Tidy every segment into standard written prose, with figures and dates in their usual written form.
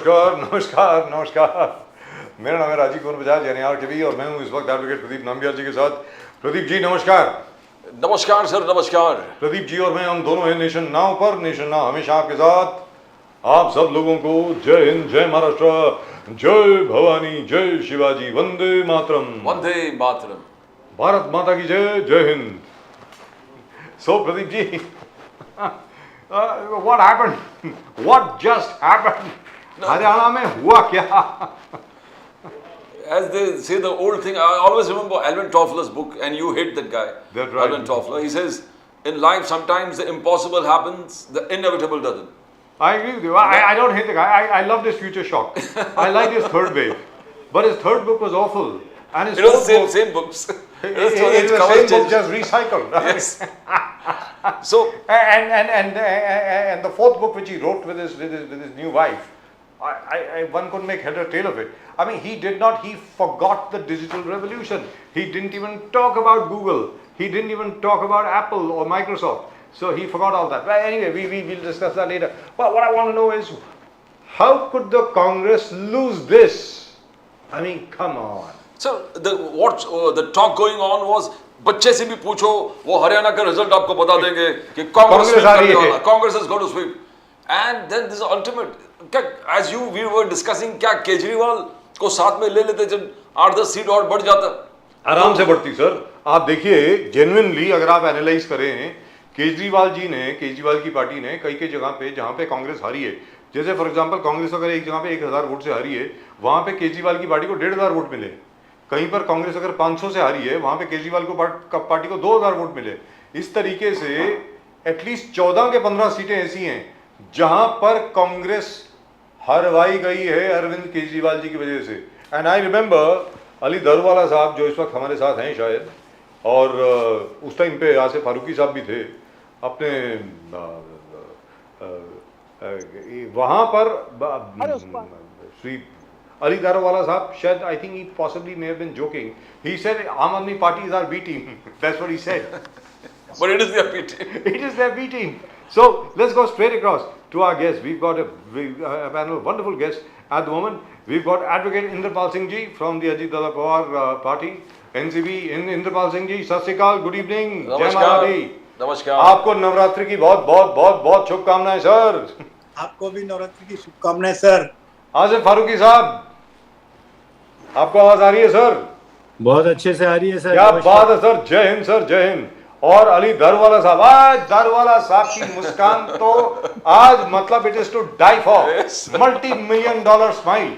नमस्कार नमस्कार नमस्कार। मेरा नाम है राजीव कुमार बजाज यानी आरकेबी और मैं हूं इस वक्त एडवोकेट प्रदीप नंबियाल जी के साथ। प्रदीप जी नमस्कार। नमस्कार सर, नमस्कार। प्रदीप जी और मैं हम दोनों हैं नेशन नाउ पर। नेशन नाउ हमेशा आपके साथ। आप सब लोगों को जय हिंद, जय महाराष्ट्र, जय भवानी, जय शिवाजी, वंदे मातरम। वंदे मातरम। भारत माता की जय, जय हिंद। सो Pradeep ji, what happened? What just happened? Haryana में हुआ क्या? As they say the old thing, I always remember Alvin Toffler's book, and you hate that guy. That's right. Alvin Toffler. He says, in life sometimes the impossible happens, the inevitable doesn't. I agree with you. I don't hate the guy. I loved his Future Shock. I liked his third wave. But his third book was awful. And his It was fourth the book, same books. it was the same book just recycled. Yes. So, And the fourth book which he wrote with his new wife, one could make head or tail of it. I mean, he forgot the digital revolution. He didn't even talk about Google. He didn't even talk about Apple or Microsoft. So he forgot all that. But anyway, we'll discuss that later. But what I want to know is, how could the Congress lose this? I mean, come on. so the talk going on was, बच्चे से भी पूछो, वो हरियाणा का result आपको बता देंगे कि कांग्रेस आ रही है। Congress is going to sweep and then this ultimate as you we were discussing, क्या केजरीवाल को साथ में ले लेते जब 8-10 सीट और बढ़ जाता? आराम से बढ़ती सर। आप देखिए, जेन्युइनली अगर आप एनालाइज करें, केजरीवाल की पार्टी ने कई जगह पे जहां पे कांग्रेस हारी है, जैसे फॉर एग्जांपल कांग्रेस अगर एक जगह पे 1000 वोट से हारी है, वहां पे केजरीवाल की पार्टी को 1500 वोट मिले। कहीं पर कांग्रेस अगर 500 से हारी है, वहां पे केजरीवाल को पार्टी को 2000 वोट मिले। इस तरीके से एटलीस्ट 14 के 15 सीटें ऐसी हैं जहां पर कांग्रेस हरवाई गई है अरविंद केजरीवाल जी की वजह से। एंड आई रिमेंबर अली दरवाला साहब जो इस वक्त हमारे साथ हैं शायद, और उस टाइम पे आसिफ फारूकी साहब भी थे अपने वहां पर श्री अली दारोवाला साहब, शायद I think he possibly may have been joking. He said Aam Aadmi Party is our B team. That's what he said. But it is their B team. It is their B team. So let's go straight across to our guests. We've got a panel of wonderful guests at the moment. We've got Advocate Inderpal Singh ji from the Ajit Dada Pawar party, NCB. Inderpal Singh ji, Sat Sri Akal, good evening. Jai Marathi. नमस्कार। आपको नवरात्रि की बहुत बहुत बहुत बहुत शुभकामनाएं sir. आपको भी नवरात्रि की शुभकामनाएं सर। आसिफ फारूकी साहब, आपको आवाज आ रही है सर? बहुत अच्छे से आ रही है सर। क्या बात है सर, जय हिंद सर, जय हिंद। और अली दारोवाला साहब, आज दारोवाला साहब की मुस्कान तो आज मतलब it is to die for, $multi-million smile.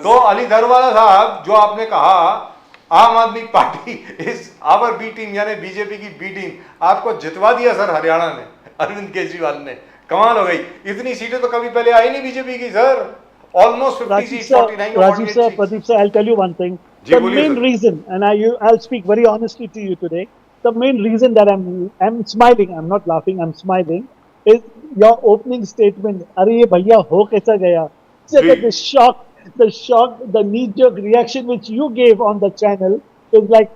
तो अली दारोवाला साहब, जो आपने कहा Aam Aadmi Party is our B team यानी बीजेपी की बी टीम, आपको जितवा दिया सर हरियाणा ने अरविंद केजरीवाल ने। कमाल हो गई। इतनी सीटें तो कभी पहले आई नहीं बीजेपी की sir. Almost 50 seats, 49 or 48 seats. Pradeep sir, I'll tell you one thing. The main reason, and I'll speak very honestly to you today, the main reason that I'm smiling, I'm not laughing, I'm smiling, is your opening statement. Arey ye bhaiya ho kaisa gaya? The shock, the knee-jerk reaction which you gave on the channel is like,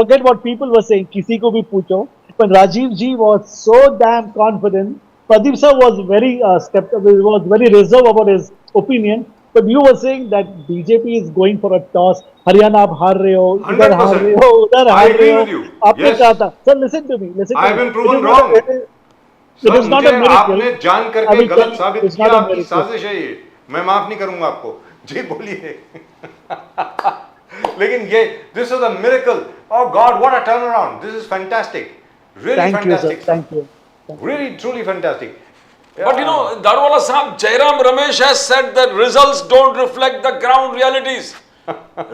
forget what people were saying, kisi ko bhi pucho. But Rajiv ji was so damn confident. Pradeep sir was very skeptical, was very reserved about his opinion, but you were saying that BJP is going for a toss. Haryana आप हार रहे हो, इधर हार रहे हो, उधर हार रहे हो। आपने कहा था, sir, listen to me. I have been proven wrong. It is not a miracle. आपने जान करके गलत साबित किया, आपकी साजिश है ये। मैं माफ नहीं करूंगा आपको। जी बोलिए। लेकिन ये this is a miracle. Oh God, what a turnaround! This is fantastic. Really fantastic. Thank you. Really, truly fantastic. But you know, Darwala Sahab, Jairam Ramesh has said that results don't reflect the ground realities.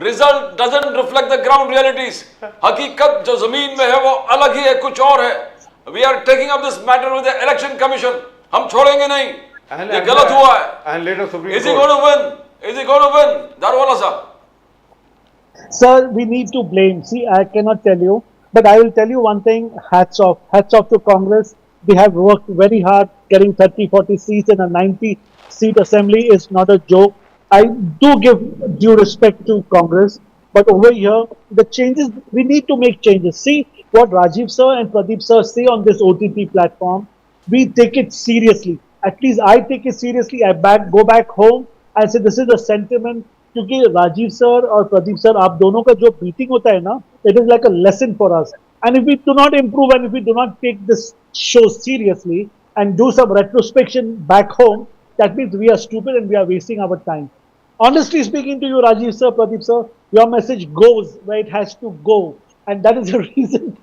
Result doesn't reflect the ground realities. हकीकत जो जमीन में है वो अलग ही है, कुछ और है. We are taking up this matter with the election commission. हम छोड़ेंगे नहीं. ये गलत हुआ है. And later Supreme Court. Is he going to win? Is he going to win? Darwala Sahab. Sir, we need to blame. See, I cannot tell you, but I will tell you one thing. Hats off. Hats off to Congress. They have worked very hard. Getting 30-40 seats in a 90-seat assembly is not a joke. I do give due respect to Congress, but over here, the changes, we need to make changes. See what Rajiv sir and Pradeep sir say on this OTT platform. We take it seriously. At least I take it seriously. I go back home I say this is a sentiment क्योंकि Rajiv sir और Pradeep sir आप दोनों का जो meeting होता है ना, it is like a lesson for us. And if we do not improve and if we do not take this show seriously and do some retrospection back home, that means we are stupid and we are wasting our time. Honestly speaking to you, Rajiv sir, Pradeep sir, your message goes where it has to go. And that is the reason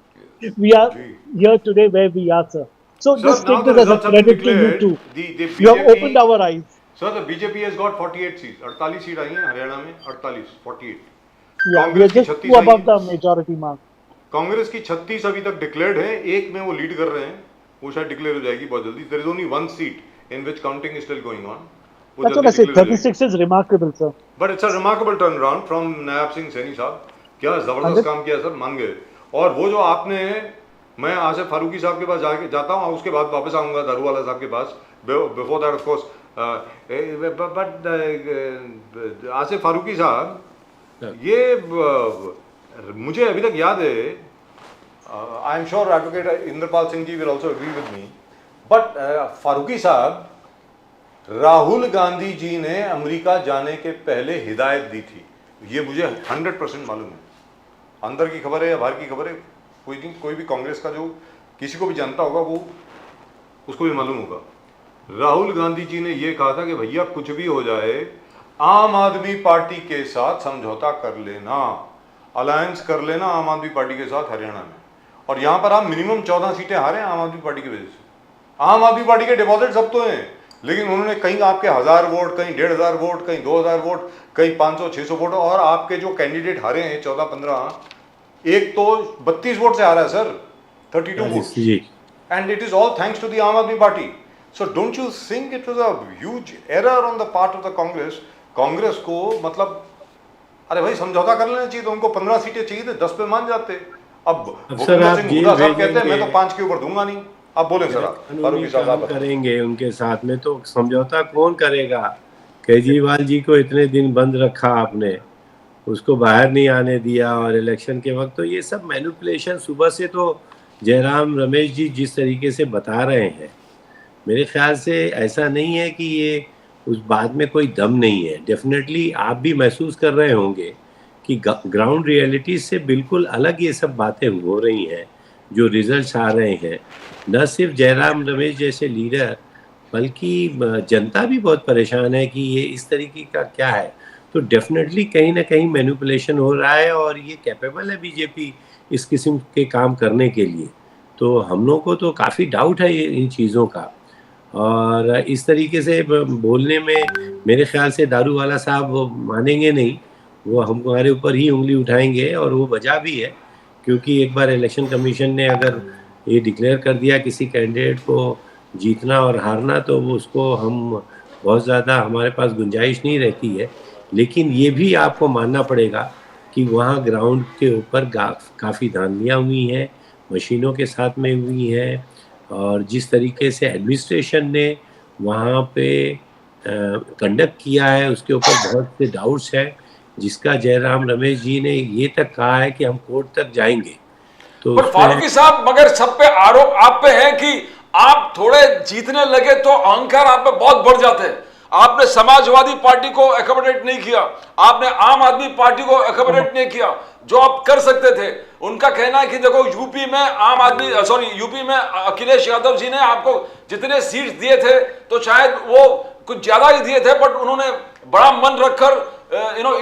we are here today where we are, sir. So Sir, just now take the this as a results have been credit to you declared. too. The You have BJP opened our eyes. Sir, the BJP has got 48 seats. 48 seat आई हैं हरियाणा में, 48, 48. Yeah, we are Congress की just 36 two आई above हैं. the majority mark. Congress की 36 अभी तक declared है, एक में वो लीड कर रहे हैं, वो शायद डिक्लेयर हो जाएगी बहुत जल्दी. There is only one seat in which counting is still going on. वो That's what जल्दी I say. declare हो जाएगी. 36 is remarkable, sir. But it's a remarkable turnaround from Nayab Singh Saini साहब. क्या जबरदस्त काम किया सर, मान गए. और वो जो आपने, मैं आसिफ फारूकी साहब के पास जाता हूँ, उसके बाद वापस आऊँगा दारूवाला साहब के पास. Before that of course, but Asif Farooqui साहब, ये मुझे अभी तक याद है, I am sure advocate Indrapal Singh ji will also agree with me, but Farooqui साहब, राहुल गांधी जी ने अमेरिका जाने के पहले हिदायत दी थी. ये मुझे 100% मालूम है. अंदर की खबर है या बाहर की खबर है, कोई भी कांग्रेस का जो किसी को भी जानता होगा वो उसको भी मालूम होगा. राहुल गांधी जी ने ये कहा था कि भैया कुछ भी हो जाए, आम आदमी पार्टी के साथ समझौता कर लेना, अलायंस कर लेना आम आदमी पार्टी के साथ हरियाणा में. और यहाँ पर आप मिनिमम 14 सीटें हारे आम आदमी पार्टी की वजह से. आम आदमी पार्टी के डिपॉजिट सब तो हैं, लेकिन उन्होंने कहीं आपके 1000 वोट, कहीं 1500 वोट, कहीं 2000 वोट, कहीं 500-600 वोट, और आपके जो कैंडिडेट हारे हैं 14-15, एक तो 32 वोट से हारा है sir, 32 vote, and it is all thanks to the Aam Aadmi Party. So don't you think it was a huge error on the part of the Congress को, मतलब अरे भाई समझौता कर लेना चाहिए. तो उनको 15 सीटें चाहिए थे, 10 पे मान जाते. अब भूपेंद्र सिंह हुड्डा साहब कहते हैं मैं तो 5 के ऊपर दूंगा नहीं. आप बोले सर, आप करेंगे उनके साथ में, तो समझौता कौन करेगा? केजरीवाल जी को इतने दिन बंद रखा आपने, उसको बाहर नहीं आने दिया, और इलेक्शन के वक्त तो ये सब मैनिपुलेशन. सुबह से तो जयराम रमेश जी जिस तरीके से बता रहे हैं, मेरे ख्याल से ऐसा नहीं है कि ये उस बात में कोई दम नहीं है. डेफिनेटली आप भी महसूस कर रहे होंगे कि ग्राउंड रियलिटी से बिल्कुल अलग ये सब बातें हो रही हैं. जो रिजल्ट्स आ रहे हैं, न सिर्फ जयराम रमेश जैसे लीडर, बल्कि जनता भी बहुत परेशान है कि ये इस तरीके का क्या है. तो डेफिनेटली कहीं ना कहीं मैनिपुलेशन हो रहा है, और ये कैपेबल है बीजेपी इस किस्म के काम करने के लिए. तो हम लोग को तो काफ़ी डाउट है इन चीज़ों का. और इस तरीके से बोलने में मेरे ख्याल से दारूवाला साहब वो मानेंगे नहीं, वो हमारे ऊपर ही उंगली उठाएंगे, और वो वजह भी है क्योंकि एक बार इलेक्शन कमीशन ने अगर ये डिक्लेयर कर दिया किसी कैंडिडेट को जीतना और हारना, तो उसको हम बहुत ज़्यादा, हमारे पास गुंजाइश नहीं रहती है. लेकिन ये भी आपको मानना पड़ेगा कि वहाँ ग्राउंड के ऊपर काफ़ी धांधलियाँ हुई हैं, मशीनों के साथ में हुई हैं, और जिस तरीके से एडमिनिस्ट्रेशन ने वहाँ पे कंडक्ट किया है उसके ऊपर बहुत से डाउट्स हैं, जिसका जयराम रमेश जी ने ये तक कहा है कि हम कोर्ट तक जाएंगे. तो पर फारूकी साहब, मगर सब पे आरोप आप पे है कि आप थोड़े जीतने लगे तो अहंकार आप पे बहुत बढ़ जाते हैं. आपने समाजवादी पार्टी को एकोमोडेट नहीं किया, आपने आम आदमी पार्टी को एकोमोडेट नहीं किया, जो आप कर सकते थे. उनका कहना है कि देखो यूपी में यूपी में अखिलेश यादव जी ने आपको जितने सीट्स दिए थे तो शायद वो कुछ ज्यादा ही दिए थे, बट उन्होंने बड़ा मन रखकर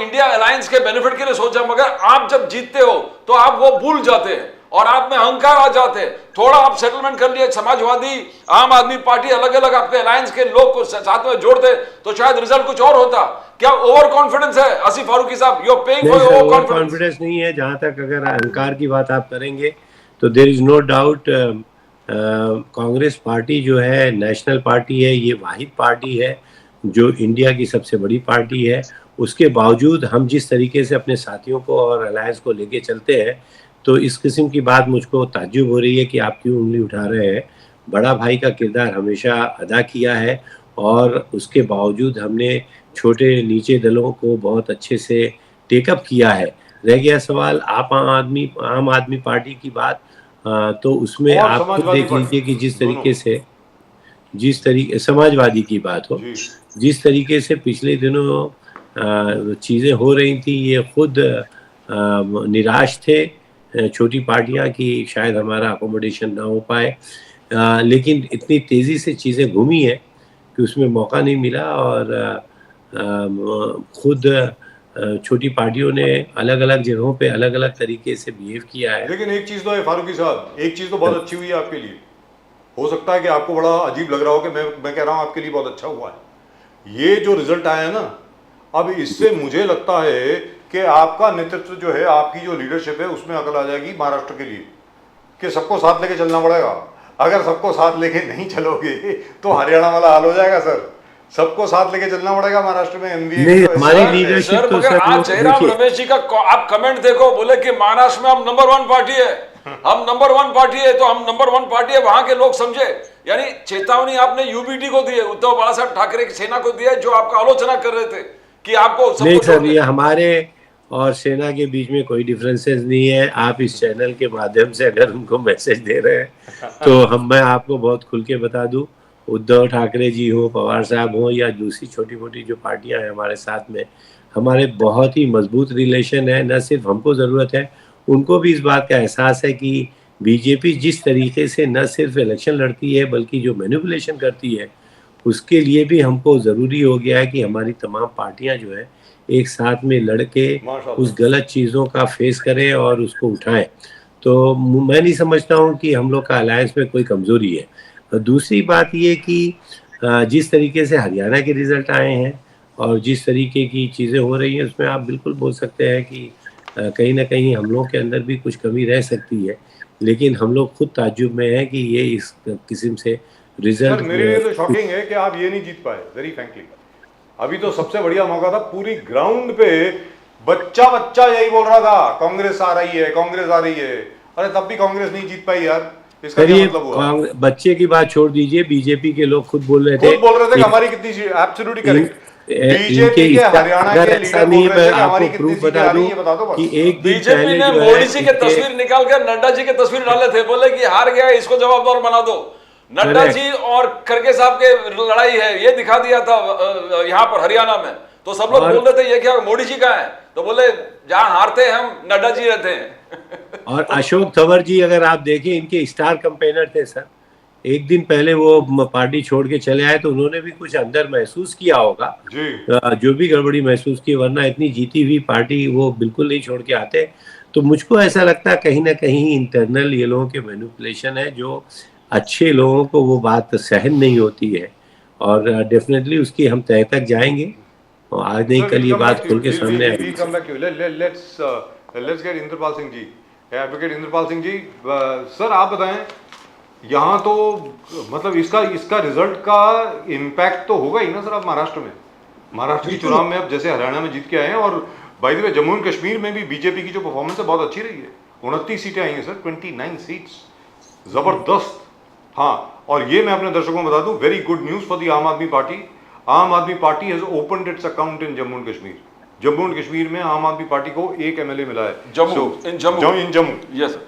इंडिया अलायंस के बेनिफिट के लिए सोचा. मगर आप जब जीतते हो तो आप वो भूल जाते हैं और आप में अहंकार आ जाते हैं. थोड़ा आप सेटलमेंट कर लिए, समाजवादी आम आदमी पार्टी अलग अलग आपके अलायंस के लोग को साथ में जोड़ते तो शायद रिजल्ट कुछ और होता. क्या ओवर कॉन्फिडेंस है आसिफ फारूकी साहब? You are paying for over confidence नहीं है. जहां तक अगर अहंकार की बात आप करेंगे तो there is no doubt, Congress Party जो है नेशनल पार्टी है, ये वाहिद पार्टी है जो इंडिया की सबसे बड़ी पार्टी है. उसके बावजूद हम जिस तरीके से अपने साथियों को और अलायंस को लेके चलते हैं, तो इस किस्म की बात मुझको ताज्जुब हो रही है कि आप क्यों उंगली उठा रहे हैं. बड़ा भाई का किरदार हमेशा अदा किया है, और उसके बावजूद हमने छोटे नीचे दलों को बहुत अच्छे से टेकअप किया है. रह गया सवाल आम आदमी पार्टी की बात, तो उसमें आप खुद देख लीजिए कि जिस तरीके समाजवादी की बात हो, जिस तरीके से पिछले दिनों चीज़ें हो रही थी, ये खुद निराश थे छोटी पार्टियां कि शायद हमारा अकोमोडेशन ना हो पाए, लेकिन इतनी तेज़ी से चीज़ें घूमी हैं कि उसमें मौका नहीं मिला और खुद छोटी पार्टियों ने अलग अलग जगहों पे अलग अलग तरीके से बिहेव किया है। लेकिन एक चीज़ तो है फारूकी साहब, एक चीज़ तो बहुत अच्छी हुई है आपके लिए। हो सकता है कि आपको बड़ा अजीब लग रहा हो कि मैं कह रहा हूँ आपके लिए बहुत अच्छा हुआ है ये जो रिजल्ट आया है ना। अब इससे मुझे लगता है कि आपका नेतृत्व जो है, आपकी जो लीडरशिप है, उसमें अकल आ जाएगी महाराष्ट्र के लिए कि सबको साथ लेके चलना पड़ेगा। अगर सबको साथ लेके नहीं चलोगे तो हरियाणा वाला हाल हो जाएगा सर। सबको साथ लेके चलना पड़ेगा महाराष्ट्र में एमवीए। नहीं, हमारी लीडरशिप सर तो मगर सर आज जयराम रमेश जी का आप कमेंट देखो, बोले कि महाराष्ट्र में हम नंबर 1 पार्टी है, हम नंबर 1 पार्टी है, तो हम नंबर 1 पार्टी है वहां के लोग समझे। यानी चेतावनी आपने यूबीटी को दी है, उद्धव बाला साहब ठाकरे की सेना को दी है, जो आपका आलोचना कर रहे थे कि आपको नहीं सर, ये हमारे और सेना के बीच में कोई डिफरेंसेस नहीं है। आप इस चैनल के माध्यम से अगर उनको मैसेज दे रहे हैं तो मैं आपको बहुत खुल के बता दूं, उद्धव ठाकरे जी हो, पवार साहब हो, या दूसरी छोटी मोटी जो पार्टियां हैं हमारे साथ में, हमारे बहुत ही मजबूत रिलेशन है। न सिर्फ हमको ज़रूरत है, उनको भी इस बात का एहसास है कि बीजेपी जिस तरीके से न सिर्फ इलेक्शन लड़ती है बल्कि जो मैनिपुलेशन करती है, उसके लिए भी हमको ज़रूरी हो गया है कि हमारी तमाम पार्टियां जो है एक साथ में लड़ के उस गलत चीज़ों का फेस करें और उसको उठाएं। तो मैं नहीं समझता हूं कि हम लोग का अलायंस में कोई कमज़ोरी है। दूसरी बात ये कि जिस तरीके से हरियाणा के रिज़ल्ट आए हैं और जिस तरीके की चीज़ें हो रही हैं, उसमें आप बिल्कुल बोल सकते हैं कि कहीं ना कहीं हम लोग के अंदर भी कुछ कमी रह सकती है, लेकिन हम लोग खुद ताज्जुब में हैं कि ये इस किस्म से रिजल्ट। मेरे लिए तो शॉकिंग है कि आप ये नहीं जीत पाए, वेरी फ्रैंकली। अभी तो सबसे बढ़िया मौका था, पूरी ग्राउंड पे बच्चा बच्चा यही बोल रहा था कांग्रेस आ रही है, कांग्रेस आ रही है। अरे तब भी कांग्रेस नहीं जीत पाई यार, इसका क्या मतलब हुआ? बच्चे की बात छोड़ दीजिए, बीजेपी के लोग खुद बोल रहे थे कि हमारी कितनी, एब्सोल्युटली करेक्ट। बीजेपी के हरियाणा के लीडर बोल रहे थे कि हमारी कितनी सीटें आ रही हैं, ये बता दो बस। कि एक दिन बीजेपी ने मोदी जी के तस्वीर निकाल कर नड्डा जी के तस्वीर डाले थे, बोले कि हार गया, इसको जवाबदार बना दो। नड्डा जी और खड़गे साहब के लड़ाई है, ये दिखा दिया था यहाँ पर हरियाणा में। तो सब लोग बोल रहे थे ये क्या मोदी जी का है, तो बोले जहां हारते हम नड्डा जी रहते हैं। और अशोक तंवर जी अगर आप देखें, इनके स्टार कैंपेनर थे सर। एक दिन पहले वो पार्टी छोड़ के चले आए तो उन्होंने भी कुछ अंदर महसूस किया होगा जी। जो भी गड़बड़ी महसूस की, वरना इतनी जीती हुई पार्टी वो बिल्कुल नहीं छोड़ के आते। तो मुझको ऐसा लगता है कहीं ना कहीं इंटरनल ये लोगों के मैनिपुलेशन है, जो अच्छे लोगों को वो बात सहन नहीं होती है, और डेफिनेटली उसकी हम तय तक जाएंगे और आज नहीं कल ये बात खुल के सामने आएगी। Let's get Indrapal Singh ji, advocate Indrapal Singh ji. Sir आप बताएं, यहाँ तो मतलब इसका रिजल्ट का इम्पैक्ट तो होगा ही ना सर। अब महाराष्ट्र की चुनाव में अब जैसे हरियाणा में जीत के आए हैं, और by the way Jammu and Kashmir में भी बीजेपी की जो परफॉर्मेंस है बहुत अच्छी रही है। 29 सीटें आई हैं सर, 29 सीट्स, जबरदस्त। हाँ, और ये मैं अपने दर्शकों को बता दूं, very good news for the Aam Aadmi party. आम Aadmi party has opened it's account in Jammu and Kashmir. Jammu and Kashmir में आम आदमी पार्टी को एक एमएलए मिला है, जम्मू। यस।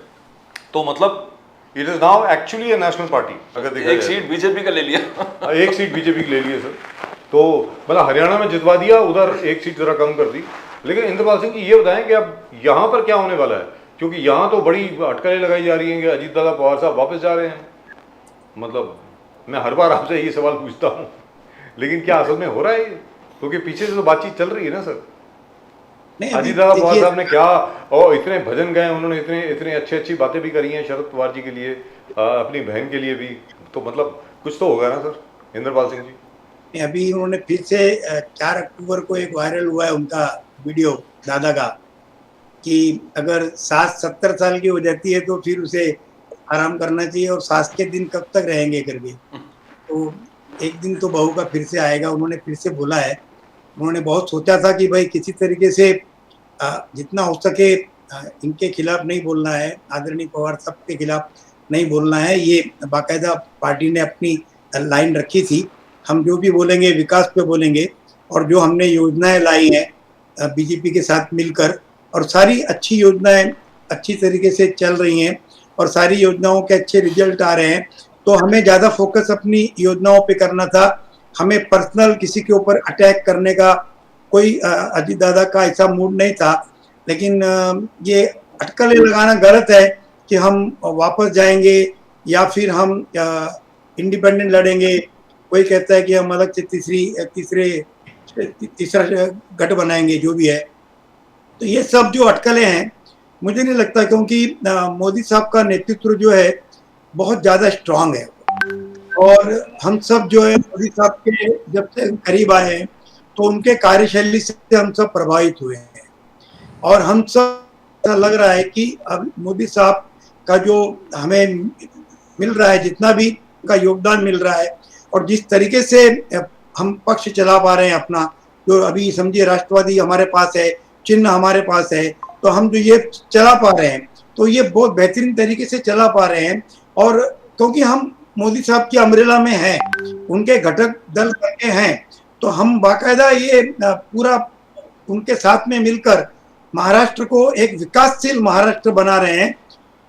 तो मतलब it is now actually a national party. अगर देखा एक सीट बीजेपी का ले लिया। एक सीट बीजेपी की ले ली है सर। तो मतलब हरियाणा में जितवा दिया, उधर एक सीट जरा कम कर दी। लेकिन इंद्रपाल सिंह जी ये बताएं कि अब यहाँ पर क्या होने वाला है, क्योंकि यहाँ तो बड़ी अटकलें लगाई जा रही हैं कि अजीत दादा पवार साहब वापस जा रहे हैं। मतलब मैं हर बार आपसे ये सवाल पूछता हूँ, लेकिन क्या असल में हो रहा है? क्योंकि पीछे से तो बातचीत चल रही है ना सर। अजीत दादा पवार साहब ने क्या, और इतने भजन गए उन्होंने, इतने अच्छी बातें भी करी हैं शरद पवार जी के लिए, अपनी बहन के लिए भी। तो मतलब कुछ तो होगा ना सर इंद्रपाल सिंह जी? अभी उन्होंने फिर से 4 अक्टूबर को एक वायरल हुआ है उनका वीडियो दादा का, कि अगर सास 70 साल की हो जाती है तो फिर उसे आराम करना चाहिए, और सास के दिन कब तक रहेंगे करके। तो एक दिन तो बहू का फिर से आएगा, उन्होंने फिर से बोला है। उन्होंने बहुत सोचा था कि भाई किसी तरीके से जितना हो सके इनके खिलाफ नहीं बोलना है, आदरणीय पवार साहब के खिलाफ नहीं बोलना है। ये बाकायदा पार्टी ने अपनी लाइन रखी थी, हम जो भी बोलेंगे विकास पे बोलेंगे, और जो हमने योजनाएं लाई हैं बीजेपी के साथ मिलकर, और सारी अच्छी योजनाएं अच्छी तरीके से चल रही हैं और सारी योजनाओं के अच्छे रिजल्ट आ रहे हैं, तो हमें ज़्यादा फोकस अपनी योजनाओं पे करना था। हमें पर्सनल किसी के ऊपर अटैक करने का कोई अजीत दादा का ऐसा मूड नहीं था, लेकिन ये अटकलें लगाना गलत है कि हम वापस जाएंगे या फिर हम इंडिपेंडेंट लड़ेंगे। कोई कहता है कि हम अलग से तीसरा गठ बनाएंगे, जो भी है। तो ये सब जो अटकलें हैं, मुझे नहीं लगता, क्योंकि मोदी साहब का नेतृत्व जो है बहुत ज़्यादा स्ट्रांग है और हम सब जो है मोदी साहब के जब से करीब आए हैं तो उनके कार्यशैली से हम सब प्रभावित हुए हैं और हम सब ऐसा लग रहा है कि अब मोदी साहब का जो हमें मिल रहा है, जितना भी उनका योगदान मिल रहा है और जिस तरीके से हम पक्ष चला पा रहे हैं अपना, जो अभी समझिए राष्ट्रवादी हमारे पास है, चिन्ह हमारे पास है, तो हम जो ये चला पा रहे हैं तो ये बहुत बेहतरीन तरीके से चला पा रहे हैं। और क्योंकि हम मोदी साहब की अम्ब्रेला में हैं, उनके घटक दल करके हैं, तो हम बाकायदा ये पूरा उनके साथ में मिलकर महाराष्ट्र को एक विकासशील महाराष्ट्र बना रहे हैं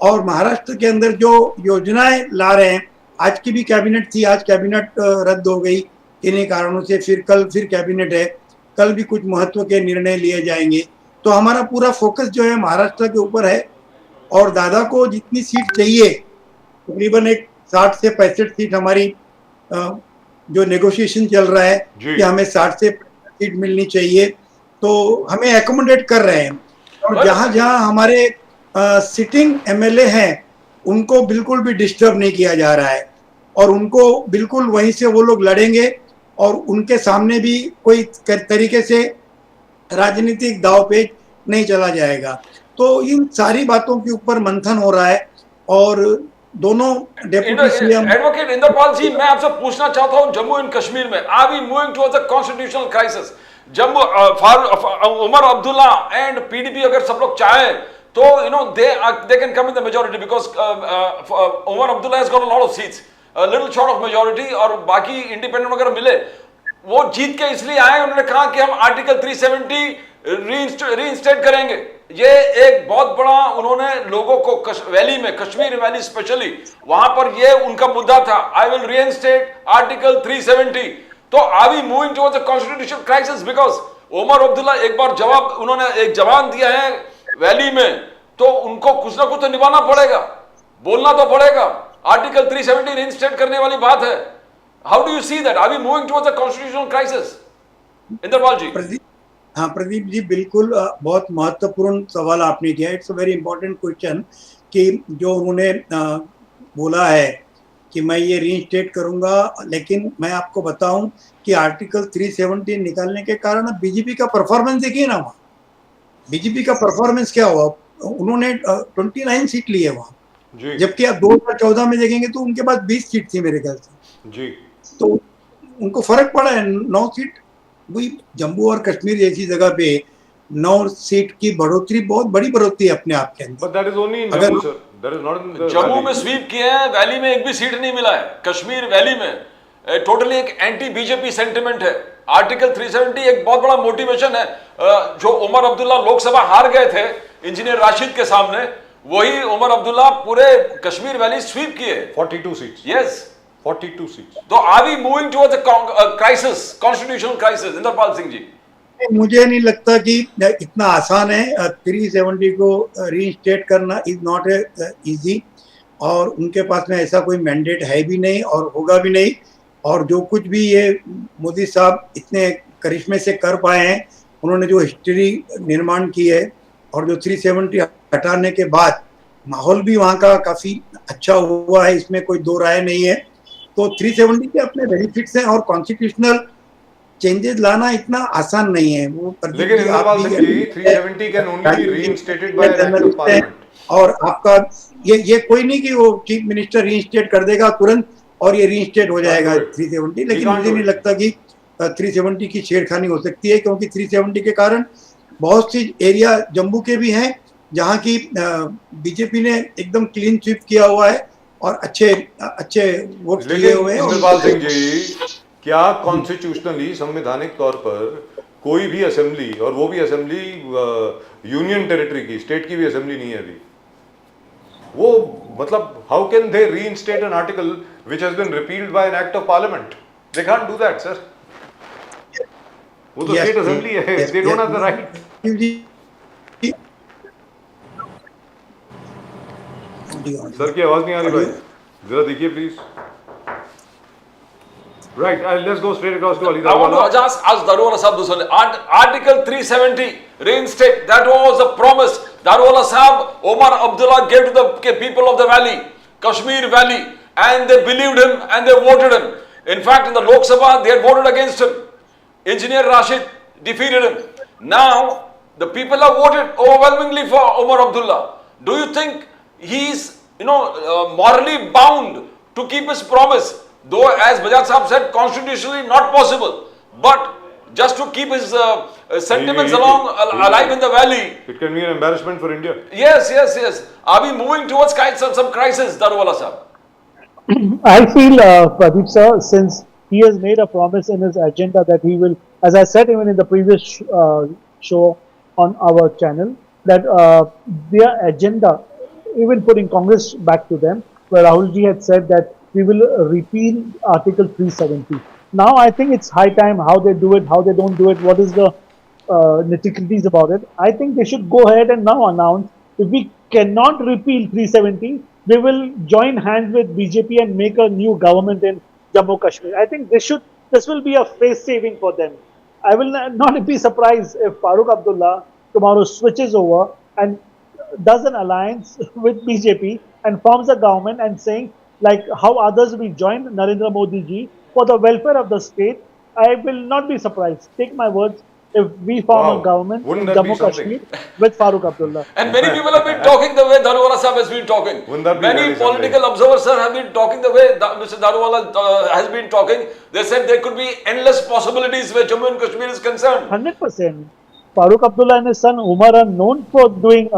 और महाराष्ट्र के अंदर जो योजनाएं ला रहे हैं। आज की भी कैबिनेट थी, आज कैबिनेट रद्द हो गई इन्हीं कारणों से, फिर कल फिर कैबिनेट है, कल भी कुछ महत्व के निर्णय लिए जाएंगे। तो हमारा पूरा फोकस जो है महाराष्ट्र के ऊपर है और दादा को जितनी सीट चाहिए, तकरीबन एक 60 से 65 सीट हमारी जो नेगोशिएशन चल रहा है कि हमें 60 से 65 सीट मिलनी चाहिए, तो हमें एकोमोडेट कर रहे हैं। और जहां जहां हमारे सिटिंग एमएलए हैं उनको बिल्कुल भी डिस्टर्ब नहीं किया जा रहा है और उनको बिल्कुल वहीं से वो लोग लड़ेंगे और उनके सामने भी कोई तरीके से राजनीतिक दांवपेच नहीं चला जाएगा। तो इन सारी बातों के ऊपर मंथन हो रहा है और दोनों deputy CM advocate Indrapal ji, मैं आपसे पूछना चाहता हूं, जम्मू एंड कश्मीर में are we moving towards a constitutional crisis? Jammu Omar Abdullah and PDP अगर सब लोग चाहें तो they can come in the majority because Umar Abdullah has got a lot of seats, a little short of majority, और बाकी इंडिपेंडेंट वगैरह मिले, वो जीत के इसलिए आए, उन्होंने कहा कि हम आर्टिकल 370 रीइंस्टेट करेंगे। ये एक बहुत बड़ा उन्होंने लोगों को वैली में, कश्मीर वैली स्पेशली, वहां पर ये उनका मुद्दा था, आई विल रीइंस्टेट आर्टिकल 370। तो are we moving towards a constitutional crisis? Because Omar Abdullah एक बार उन्होंने एक जवान दिया है वैली में, तो उनको कुछ ना कुछ तो निभाना पड़ेगा, बोलना तो पड़ेगा। आर्टिकल 370 रीइंस्टेट करने वाली बात है। How do you see that? Are we moving towards a constitutional crisis? Indrapal ji. हाँ प्रदीप जी, बिल्कुल बहुत महत्वपूर्ण सवाल आपने किया। It's a very important question कि जो उन्होंने बोला है कि मैं ये रीइंस्टेट करूंगा, लेकिन मैं आपको बताऊं कि आर्टिकल 370 निकालने के कारण बीजेपी का परफॉर्मेंस देखिए ना, वहाँ बीजेपी का परफॉर्मेंस क्या हुआ। उन्होंने 29 सीट ली है वहाँ, जबकि आप 2014 में देखेंगे तो उनके पास 20 सीट थी मेरे ख्याल से जी। तो उनको फर्क पड़ा है 9 सीट। वही जम्मू और कश्मीर जैसी जगह पे 9 सीट की बढ़ोतरी बहुत बड़ी बढ़ोतरी है अपने आप के अंदर। जम्मू में स्वीप किए हैं, वैली में एक भी सीट नहीं मिला है। कश्मीर वैली में टोटली एक एंटी बीजेपी सेंटिमेंट है। आर्टिकल 370 एक बहुत बड़ा मोटिवेशन है। जो उमर अब्दुल्ला लोकसभा हार गए थे इंजीनियर राशिद के सामने, वही उमर अब्दुल्ला पूरे कश्मीर वैली स्वीप किए 42 सीट्स। Yes, 42 seats. तो are we moving towards a crisis, constitutional crisis? Indrapal Singh ji, मुझे नहीं लगता कि इतना आसान है। 370 को रीइंस्टेट करना इज नॉट इजी, और उनके पास में ऐसा कोई मैंडेट है भी नहीं और होगा भी नहीं। और जो कुछ भी ये मोदी साहब इतने करिश्मे से कर पाए हैं, उन्होंने जो हिस्ट्री निर्माण की है और जो 370 हटाने के बाद माहौल भी वहाँ का काफ़ी अच्छा हुआ है, इसमें कोई दो राय नहीं है। तो 370 के अपने बेनिफिट्स हैं और कॉन्स्टिट्यूशनल चेंजेस लाना इतना आसान नहीं है। वो लेकिन 370 can only be reinstated by act of parliament. और आपका ये कोई नहीं कि वो चीफ मिनिस्टर रीइंस्टेट कर देगा तुरंत और ये रीइंस्टेट हो जाएगा 370। लेकिन मुझे नहीं लगता कि 370 की छेड़खानी हो सकती है, क्योंकि 370 के कारण बहुत सी एरिया जम्मू के भी हैं जहाँ की बीजेपी ने एकदम क्लीन स्वीप किया हुआ है और अच्छे वोट लिए हुए हैं। इंद्रपाल सिंह जी, क्या कॉन्स्टिट्यूशनली संवैधानिक तौर पर कोई भी असेंबली, और वो भी असेंबली यूनियन टेरिटरी की, स्टेट की भी असेंबली नहीं है अभी, वो मतलब how can they reinstate an article which has been repealed by an act of parliament? They can't do that, sir. वो तो Yes, state assembly है. yes, They don't have the yes. right. Sir की आवाज नहीं आ रही भाई. जरा देखिए please. Right, let's go straight across to Ali I want Darwala. to ask Daruwala Sahab this one. Article 370 reinstate. That was a promise. Daruwala Sahab, Omar Abdullah gave to the people of the valley, Kashmir Valley, and they believed him and they voted him. In fact, in the Lok Sabha, they had voted against him. Engineer Rashid defeated him. Now, the people have voted overwhelmingly for Omar Abdullah. Do you think he's, morally bound to keep his promise? Though, as Bajaj Sahab said, constitutionally not possible. But just to keep his sentiments alive in the valley. It can be an embarrassment for India. Yes. Are we moving towards some crisis, Daruwala Sahab? I feel, Pradeep sir, since he has made a promise in his agenda that he will, as I said even in the previous show on our channel, that their agenda, even putting Congress back to them, where Rahul ji had said that we will repeal Article 370. Now I think it's high time how they do it, how they don't do it, what is the nitty-gritties about it. I think they should go ahead and now announce if we cannot repeal 370, they will join hands with BJP and make a new government in Jammu Kashmir. I think this will be a face saving for them. I will not be surprised if Farooq Abdullah tomorrow switches over and does an alliance with BJP and forms a government and saying like how others will join Narendra Modi ji for the welfare of the state. I will not be surprised. Take my words. If we form a government Wouldn't in that be Jammu something? Kashmir with Farooq Abdullah. And many people have been talking the way Daruwala Sahab has been talking. Wouldn't that be Many really political observers, sir, have been talking the way Mr. Daruwala has been talking. They said there could be endless possibilities where Jammu and Kashmir is concerned. 100%. Farooq Abdullah and his son Umar are known for doing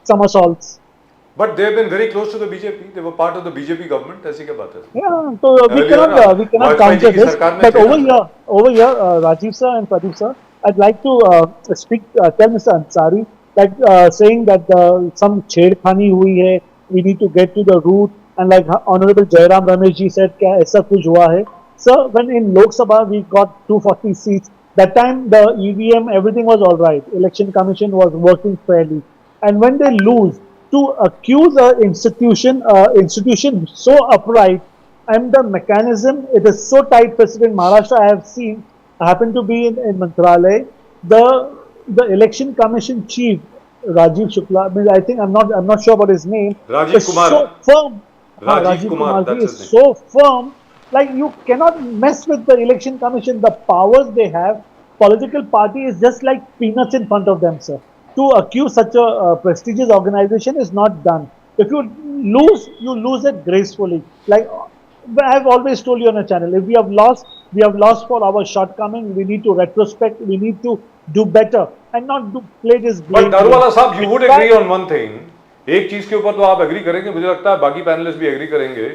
somersaults. But they have been very close to the BJP. They were part of the BJP government. ऐसी क्या बात है? Yeah, so we cannot counter this. But over here, Rajiv sir and Pradeep sir, I'd like to tell Mr. Ansari, like saying that some छेड़खानी हुई है, we need to get to the root, and like Honorable Jairam Ramesh ji said, क्या ऐसा कुछ हुआ है? Sir, when in Lok Sabha we got 240 seats, that time the EVM, everything was all right. Election Commission was working fairly. And when they lose, to accuse an institution so upright, and the mechanism, it is so tight-fisted in Maharashtra. I have seen, I happen to be in Mantralay, the election commission chief, Rajiv Shukla, I mean, I think I'm not sure about his name. Rajiv Kumar. So firm. Rajiv Kumar, that's is his name. so firm. Like you cannot mess with the election commission. The powers they have, political party is just like peanuts in front of them, sir. To accuse such a prestigious organization is not done. If you lose it gracefully. Like I've always told you on the channel, if we have lost for our shortcoming. We need to retrospect. We need to do better and not play this blame. But Daruwala साहब, you would agree on one thing. एक चीज के ऊपर तो आप agree करेंगे, मुझे लगता है बाकी पैनलिस्ट भी एग्री करेंगे,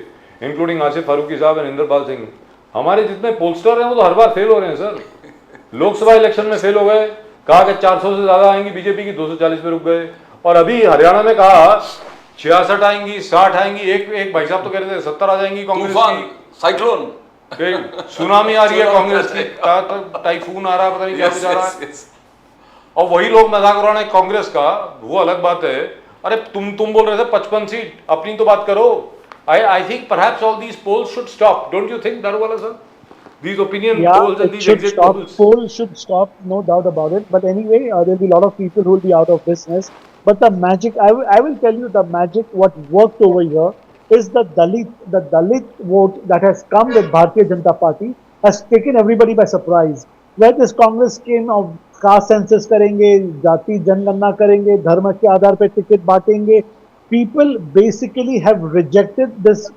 इंक्लूडिंग आसिफ फारूकी साहब और इंद्रपाल सिंह. हमारे जितने पोलस्टर हैं वो तो हर बार फेल हो रहे हैं सर. लोकसभा इलेक्शन में फेल हो गए, कहा कि 400 से ज्यादा आएंगी बीजेपी की, 240 पे रुक गए. और अभी हरियाणा में कहा 66 आएंगी, 60 आएंगी, एक भाई साहब तो कह रहे थे 70 आ जाएंगी कांग्रेस की. साइक्लोन, सुनामी आ रही है कांग्रेस की, टाइफून आ रहा है, पता नहीं क्या कुछ आ रहा है. और वही लोग मजाक उड़ा रहे हैं कांग्रेस का. वो अलग बात है. अरे तुम बोल रहे थे 55 सीट, अपनी तो बात करो. I think perhaps all these polls should stop. Don't you think, Daruwala sir? These opinion polls and these exit polls. Polls should stop, no doubt about it. But anyway, there will be a lot of people who will be out of business. But the magic, I will tell you the magic, what worked over here is the Dalit vote that has come with Bharatiya Janata Party has taken everybody by surprise. Where this Congress came of caste census करेंगे, जाति जनगणना करेंगे, धर्म के आधार पर ticket बांटेंगे. People basically have rejected this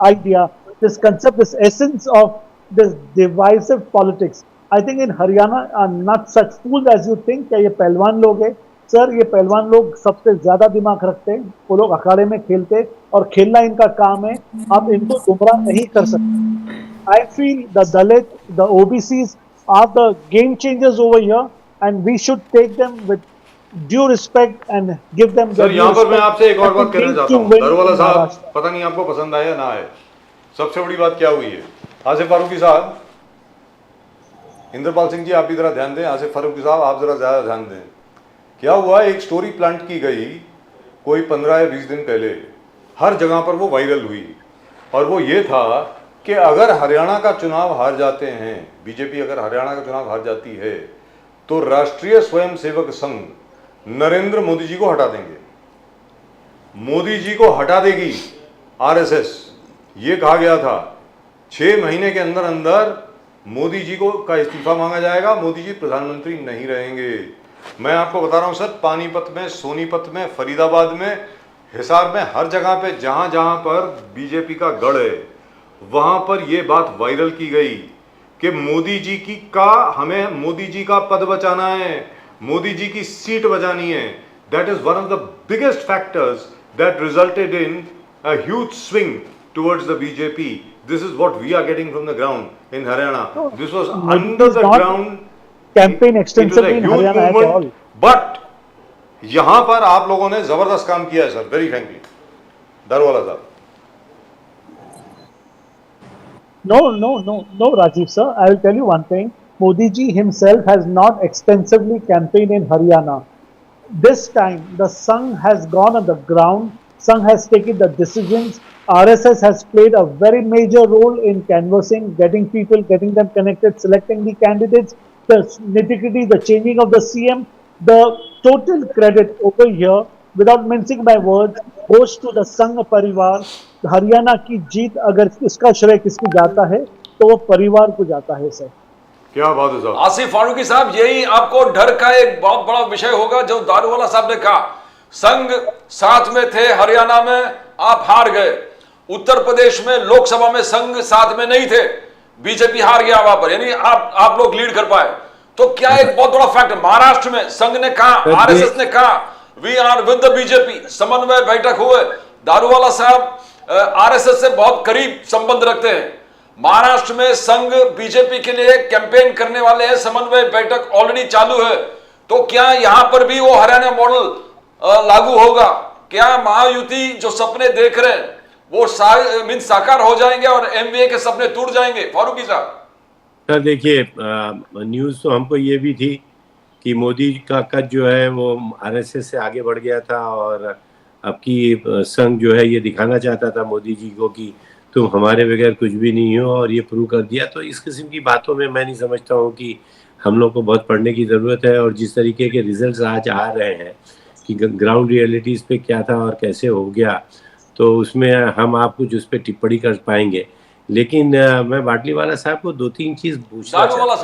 idea, this concept, this essence of this divisive politics. I think in Haryana are not such fools as you think. क्या ये पहलवान लोग हैं? सर, ये पहलवान लोग सबसे ज्यादा दिमाग रखते हैं. वो लोग अखाड़े में खेलते और खेलना इनका काम है. आप इनको गुमराह नहीं कर सकते. I feel the Dalit, the OBCs are the game changers over here, and we should take them with due respect and give them. Sir, यहाँ पर मैं आपसे एक और बात कहना चाहता हूँ. दारुवाला साहब, पता नहीं आपको पसंद आए या ना आए, सबसे बड़ी बात क्या हुई है? आसिफ फारूकी साहब, इंद्रपाल सिंह जी आप भी जरा ध्यान दें, आसिफ फारूकी साहब आप जरा ज़्यादा ध्यान दें। क्या हुआ, एक स्टोरी प्लांट की गई कोई 15 या 20 दिन पहले, हर जगह पर वो वायरल हुई, और वो ये था कि अगर हरियाणा का चुनाव हार जाते हैं, बीजेपी अगर हरियाणा का चुनाव हार जाती है तो राष्ट्रीय स्वयंसेवक संघ नरेंद्र मोदी जी को हटा देंगे, मोदी जी को हटा देगी आरएसएस, ये कहा गया था। 6 महीने के अंदर अंदर मोदी जी को का इस्तीफा मांगा जाएगा, मोदी जी प्रधानमंत्री नहीं रहेंगे। मैं आपको बता रहा हूं सर, पानीपत में, सोनीपत में, फरीदाबाद में, हिसार में, हर जगह पे जहां जहां पर बीजेपी का गढ़ है वहां पर यह बात वायरल की गई कि मोदी जी की हमें मोदी जी का पद बचाना है, मोदी जी की सीट बचानी है। That is one of the biggest factors that resulted in a huge swing towards the BJP. This is what we are getting from the ground in Haryana. No, this was Modi under is the not ground. campaign It was a extensively in huge Haryana at movement, all. but यहां पर आप लोगों ने जबरदस्त काम किया है sir, very frankly. Daruwalla साहब। No, Rajiv sir. I will tell you one thing. Modi ji himself has not extensively campaigned in Haryana. This time, the Sangh has gone on the ground. Sangh has taken the decisions. RSS has played a very major role in canvassing, getting people, getting them connected, selecting the candidates, the nitty-gritty, the changing of the CM. The total credit over here, without mincing my words, goes to the Sangh Parivar. Haryana की जीत अगर इसका श्रेय किसको जाता है तो वो परिवार को जाता है सर। क्या बात है साहब। आसिफ फारूकी साहब, यही आपको डर का एक बहुत बड़ा विषय होगा जो दारूवाला साहब ने कहा। संघ साथ में थे हरियाणा में, आप हार गए। उत्तर प्रदेश में लोकसभा में संघ साथ में नहीं थे, बीजेपी हार गया वहां पर, यानी आप लोग लीड कर पाए। तो क्या एक बहुत बड़ा फैक्ट, महाराष्ट्र में संघ ने कहा, आरएसएस ने कहा we are with the BJP, समन्वय बैठक हुए। दारूवाला साहब आरएसएस से बहुत करीब संबंध रखते हैं। महाराष्ट्र में संघ बीजेपी के लिए कैंपेन करने वाले हैं, समन्वय बैठक ऑलरेडी चालू है। तो क्या यहां पर भी वो हरियाणा मॉडल लागू होगा? क्या महायुति जो सपने देख रहे हैं वो साकार हो जाएंगे और एमवीए के सपने टूट जाएंगे? फारूकी साहब सर देखिए, न्यूज़ तो हमको ये भी थी कि मोदी का कद जो है वो आरएसएस से आगे बढ़ गया था, और अब की संघ जो है ये दिखाना चाहता था मोदी जी को कि तुम हमारे बगैर कुछ भी नहीं हो, और ये प्रूव कर दिया। तो इस किस्म की बातों में मैं नहीं समझता हूँ कि हम लोग को बहुत पढ़ने की ज़रूरत है। और जिस तरीके के रिजल्ट्स आज आ रहे हैं कि ग्राउंड रियलिटीज़ पे क्या था और कैसे हो गया, तो उसमें हम आप कुछ उस पर टिप्पणी कर पाएंगे। लेकिन मैं बाटलीवाला साहब को 2-3 चीज़ पूछना दारूवाला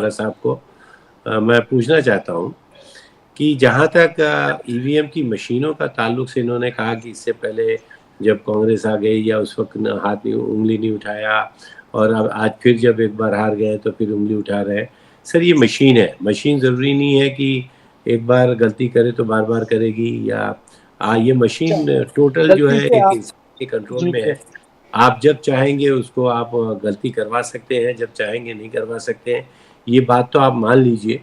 साहब को मैं पूछना चाहता हूँ कि जहाँ तक ईवीएम की मशीनों का ताल्लुक से इन्होंने कहा कि इससे पहले जब कांग्रेस आ गई या उस वक्त हाथ नहीं, उंगली नहीं उठाया, और अब आज फिर जब एक बार हार गए तो फिर उंगली उठा रहे हैं। सर ये मशीन है, मशीन ज़रूरी नहीं है कि एक बार गलती करे तो बार बार करेगी, या ये मशीन टोटल जो है एक कंट्रोल में है। आप जब चाहेंगे उसको आप गलती करवा सकते हैं, जब चाहेंगे नहीं करवा सकते हैं। ये बात तो आप मान लीजिए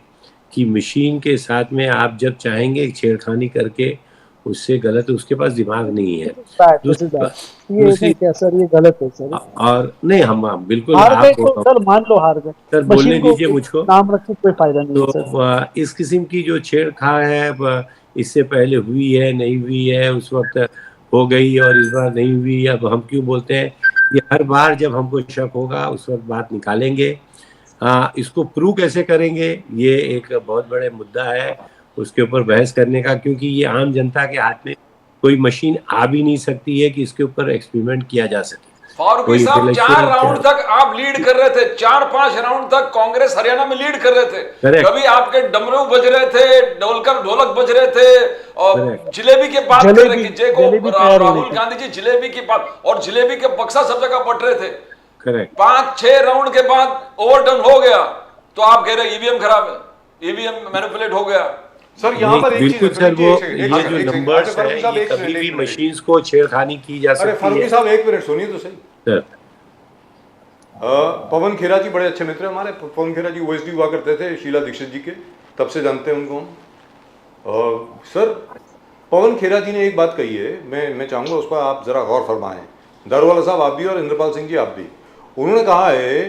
कि मशीन के साथ में आप जब चाहेंगे छेड़खानी करके उससे गलत, उसके पास दिमाग नहीं है। सर ये गलत है सर। और नहीं, हम बिल्कुल सर मान लो हार गए, सर बोलने दीजिए मुझको, नाम रखने कोई फायदा नहीं। तो इस किस्म की जो छेड़खाड़ है इससे पहले हुई है, नहीं हुई है, उस वक्त हो गई और इस बार नहीं हुई। अब हम क्यों बोलते हैं? ये हर बार जब हमको शक होगा उस वक्त बात निकालेंगे। इसको प्रूव कैसे करेंगे, ये एक बहुत बड़े मुद्दा है, उसके ऊपर बहस करने का, क्योंकि ये आम जनता के हाथ में कोई मशीन आ भी नहीं सकती है कि इसके ऊपर एक्सपेरिमेंट किया जा सके। फारूकी साहब 4 राउंड तक आप लीड कर रहे थे, 4-5 राउंड तक कांग्रेस हरियाणा में लीड कर रहे थे। कभी आपके डमरू बज रहे थे, ढोलक बज रहे थे, और जिलेबी की बात कर रहे थे, राहुल गांधी जी जिलेबी की बात, और जिलेबी के बक्सा सब जगह बट रहे थे। 5-6 राउंड के बाद ओवरटर्न हो गया तो आप कह रहे ईवीएम खराब है, ईवीएम मैनिपुलेट हो गया। सर यहाँ पर बिल्कुल सर, वो ये जो नंबर्स है ये कभी भी मशीन्स को छेड़खानी की जा सकती है। फारूकी साहब 1 मिनट सुनिए तो सही। पवन खेरा जी बड़े अच्छे मित्र हमारे। पवन खेरा जी ओएसडी हुआ करते थे शीला दीक्षित जी के, तब से जानते हैं उनको हम। सर पवन खेरा जी ने एक बात कही है, मैं चाहूँगा उस पर आप ज़रा गौर फरमाएं। दारूवाला साहब आप भी और इंद्रपाल सिंह जी आप भी। उन्होंने कहा है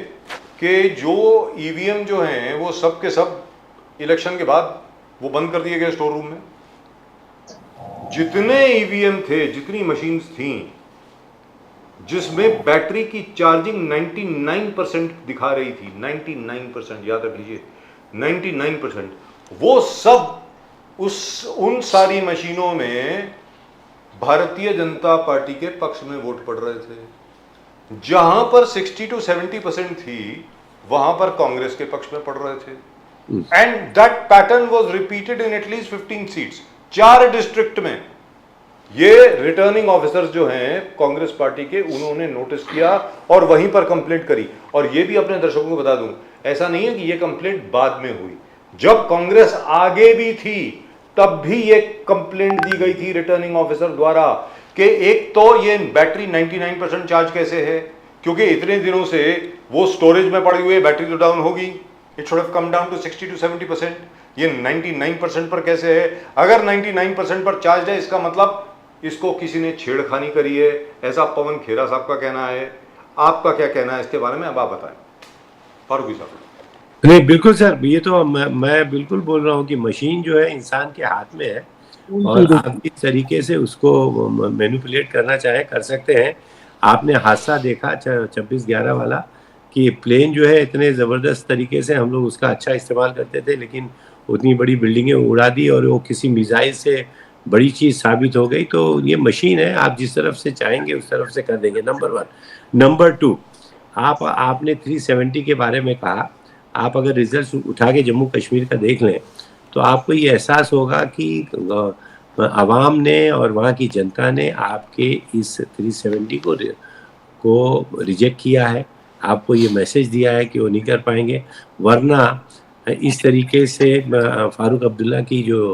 कि जो ईवीएम जो हैं वो सब के सब इलेक्शन के बाद वो बंद कर दिए गए स्टोर रूम में। जितने ईवीएम थे, जितनी मशीन्स थी जिसमें बैटरी की चार्जिंग 99% दिखा रही थी, 99%, याद रख लीजिए 99%, वो सब उन सारी मशीनों में भारतीय जनता पार्टी के पक्ष में वोट पड़ रहे थे। जहां पर 60 to 70% थी वहां पर कांग्रेस के पक्ष में पड़ रहे थे। And that pattern was repeated in at least 15 seats, 4 district में। ये रिटर्निंग ऑफिसर्स जो हैं कांग्रेस पार्टी के, उन्होंने नोटिस किया और वहीं पर कंप्लेंट करी। और ये भी अपने दर्शकों को बता दूं, ऐसा नहीं है कि ये कंप्लेंट बाद में हुई, जब कांग्रेस आगे भी थी तब भी ये कंप्लेंट दी गई थी रिटर्निंग ऑफिसर द्वारा कि एक तो ये बैटरी 99% चार्ज कैसे है, क्योंकि इतने दिनों से वो स्टोरेज में पड़ी हुई है, बैटरी तो डाउन होगी, it should have come down to 60 to 70%, ये 99% पर कैसे है? अगर 99% पर चार्ज है इसका मतलब इसको किसी ने छेड़खानी करी है, ऐसा पवन खेरा साहब का कहना है। आपका क्या कहना है इसके बारे में, अब आप बताएं फारूकी साहब। नहीं, बिल्कुल सर, ये तो मैं बिल्कुल बोल रहा हूँ कि मशीन जो है इंसान के हाथ में है और आप इस तरीके से उसको मैनिपुलेट करना चाहे कर सकते हैं। आपने हादसा देखा 26/11 वाला कि प्लेन जो है इतने ज़बरदस्त तरीके से हम लोग उसका अच्छा इस्तेमाल करते थे, लेकिन उतनी बड़ी बिल्डिंगें उड़ा दी और वो किसी मिसाइल से बड़ी चीज़ साबित हो गई। तो ये मशीन है, आप जिस तरफ से चाहेंगे उस तरफ से कर देंगे, नंबर 1। नंबर 2, आपने 370 के बारे में कहा। आप अगर रिजल्ट उठा के जम्मू कश्मीर का देख लें तो आपको ये एहसास होगा कि आवाम ने और वहाँ की जनता ने आपके इस 370 को रिजेक्ट किया है। आपको ये मैसेज दिया है कि वो नहीं कर पाएंगे, वरना इस तरीके से फारूक अब्दुल्ला की जो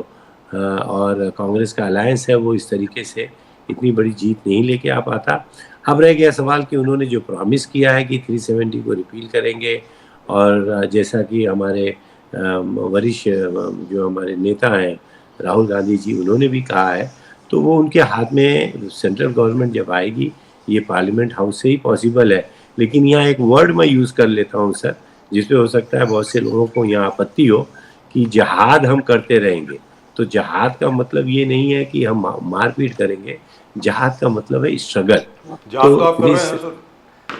और कांग्रेस का अलायंस है वो इस तरीके से इतनी बड़ी जीत नहीं लेके आ पाता। अब रह गया सवाल कि उन्होंने जो प्रॉमिस किया है कि 370 को रिपील करेंगे, और जैसा कि हमारे वरिष्ठ जो हमारे नेता हैं राहुल गांधी जी, उन्होंने भी कहा है, तो वो उनके हाथ में सेंट्रल गवर्नमेंट जब आएगी, ये पार्लियामेंट हाउस से ही पॉसिबल है। लेकिन यहाँ एक वर्ड मैं यूज़ कर लेता हूँ सर, जिसपे हो सकता है बहुत से लोगों को यहाँ आपत्ति हो, कि जहाद हम करते रहेंगे। तो जहाद का मतलब ये नहीं है कि हम मारपीट करेंगे, जहाद का मतलब है स्ट्रगल। तो आप कर रहे हैं सर,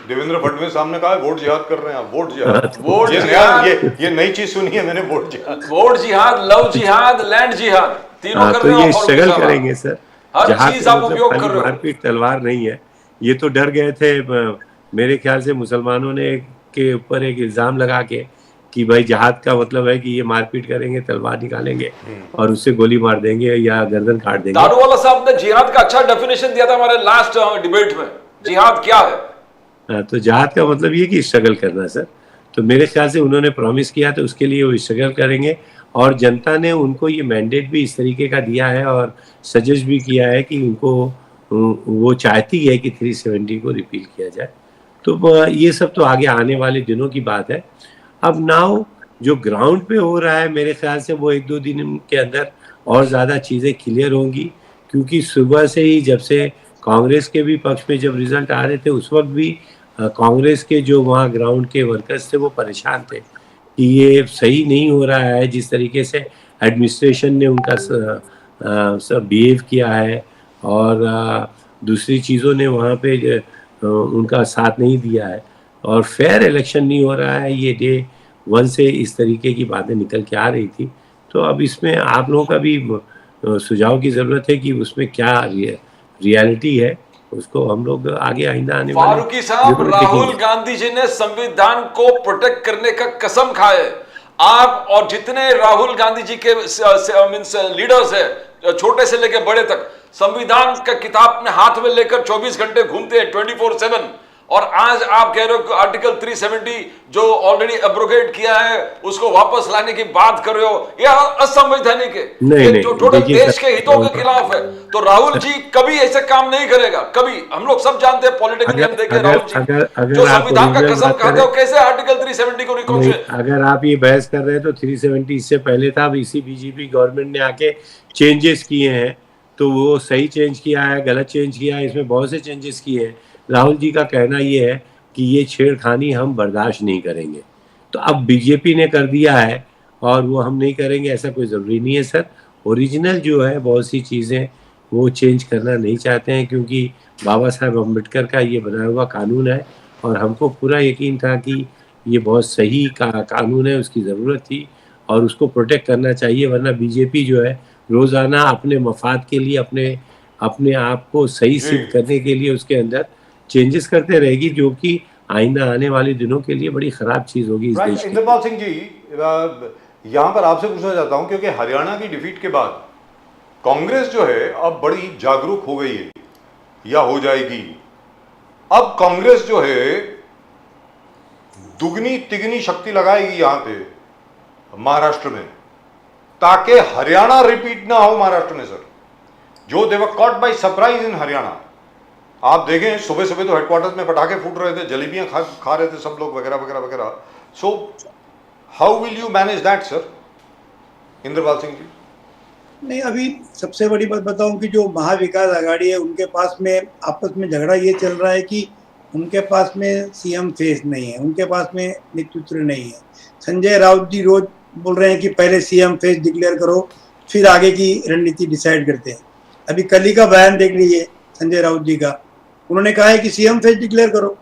देवेंद्र फडणवीस सामने कहा है वोट जिहाद कर रहे हैं आप, वोट जिहाद, वोट जिहाद, ये नई चीज सुनी है मैंने, वोट जिहाद, वोट जिहाद, लव जिहाद, लैंड जिहाद, तीनों कर रहे हो। तो ये हैं, स्ट्रगल करेंगे सर, जहाद का मतलब खाली मारपीट तलवार नहीं है। ये तो डर गए थे मेरे ख्याल से मुसलमानों ने के ऊपर एक इल्जाम लगा के कि भाई जहाद का मतलब है कि ये मारपीट करेंगे, तलवार निकालेंगे और उससे गोली मार देंगे या गर्दन काट देंगे। दारूवाला साहब ने जिहाद का अच्छा डेफिनेशन दिया था हमारे लास्ट डिबेट में, जिहाद क्या है? तो जहाद का मतलब ये कि स्ट्रगल करना सर। तो मेरे ख्याल से उन्होंने प्रॉमिस किया तो उसके लिए वो स्ट्रगल करेंगे, और जनता ने उनको ये मैंडेट भी इस तरीके का दिया है और सजेस्ट भी किया है कि उनको वो चाहती है कि 370 को रिपील किया जाए। तो ये सब तो आगे आने वाले दिनों की बात है। अब नाउ जो ग्राउंड पे हो रहा है, मेरे ख्याल से वो 1-2 दिन के अंदर और ज़्यादा चीज़ें क्लियर होंगी, क्योंकि सुबह से ही जब से कांग्रेस के भी पक्ष में जब रिजल्ट आ रहे थे उस वक्त भी कांग्रेस के जो वहाँ ग्राउंड के वर्कर्स थे वो परेशान थे कि ये सही नहीं हो रहा है, जिस तरीके से एडमिनिस्ट्रेशन ने उनका सब बिहेव किया है और दूसरी चीज़ों ने वहाँ पे उनका साथ नहीं दिया है और फेयर इलेक्शन नहीं हो रहा है। ये डे 1 से इस तरीके की बातें निकल के आ रही थी। तो अब इसमें आप लोगों का भी सुझाव की ज़रूरत है कि उसमें क्या रियलिटी है, उसको हम लोग आगे आइंदा आने वाले फारूकी साहब, राहुल गांधी जी ने संविधान को प्रोटेक्ट करने का कसम खाए। आप और जितने राहुल गांधी जी के लीडर्स है, छोटे से लेकर बड़े तक, संविधान का किताब अपने हाथ में लेकर 24 घंटे घूमते हैं 24/7, और आज आप कह रहे हो कि आर्टिकल 370 जो ऑलरेडी एब्रोगेट किया है उसको वापस लाने की बात कर रहे हो, यह असंवैधानिक है, जो टोटल देश के हितों के खिलाफ है। तो राहुल जी कभी ऐसे काम नहीं करेगा, कभी। हम लोग सब जानते हैं पॉलिटिकल नियम देखे राहुल जी जो संविधान का कसम खाते हो, कैसे आर्टिकल 370 को रिकॉन्सिडर। अगर आप ये बहस कर रहे हैं तो 370 इससे पहले था, अब इसी बीजेपी गवर्नमेंट ने आके चेंजेस किए हैं, तो वो सही चेंज किया है, गलत चेंज किया है, इसमें बहुत से चेंजेस किए हैं। राहुल जी का कहना ये है, कि ये छेड़खानी हम बर्दाश्त नहीं करेंगे। तो अब बीजेपी ने कर दिया है और वो हम नहीं करेंगे, ऐसा कोई ज़रूरी नहीं है सर। ओरिजिनल जो है बहुत सी चीज़ें वो चेंज करना नहीं चाहते हैं, क्योंकि बाबा साहब अम्बेडकर का ये बनाया हुआ कानून है और हमको पूरा यकीन था कि ये बहुत सही कानून है, उसकी ज़रूरत थी और उसको प्रोटेक्ट करना चाहिए। वरना बीजेपी जो है रोज़ाना अपने मफाद के लिए, अपने आप को सही सिद्ध करने के लिए उसके अंदर चेंजेस करते रहेगी, जो कि आइंदा आने वाले दिनों के लिए बड़ी ख़राब चीज़ होगी इस देश की। इंद्रपाल सिंह जी, यहाँ पर आपसे पूछना चाहता हूँ, क्योंकि हरियाणा की डिफीट के बाद कांग्रेस जो है अब बड़ी जागरूक हो गई है या हो जाएगी। अब कांग्रेस जो है दुगनी तिगनी शक्ति लगाएगी यहाँ पे महाराष्ट्र में, ताकि हरियाणा रिपीट ना हो महाराष्ट्र में सर, जो they were caught by surprise in Haryana. आप देखें सुबह सुबह तो हेडक्वार्टर्स में पटाखे फूट रहे थे, जलेबियां खा रहे थे सब लोग वगैरह वगैरह वगैरह। So how will you manage that sir, Indrapal Singh ji? नहीं, अभी सबसे बड़ी बात बताऊं कि जो महाविकास आघाड़ी है उनके पास में आपस में झगड़ा ये चल रहा है कि उनके पास में सीएम फेस नहीं है, उनके पास में नेतृत्व नहीं है। संजय राउत जी रोज बोल रहे हैं कि पहले सीएम फेस डिक्लेयर करो, फिर आगे की रणनीति डिसाइड करते हैं। अभी कल ही का बयान देख लीजिए संजय राउत जी का, उन्होंने कहा है कि सीएम फेस डिक्लेयर करो।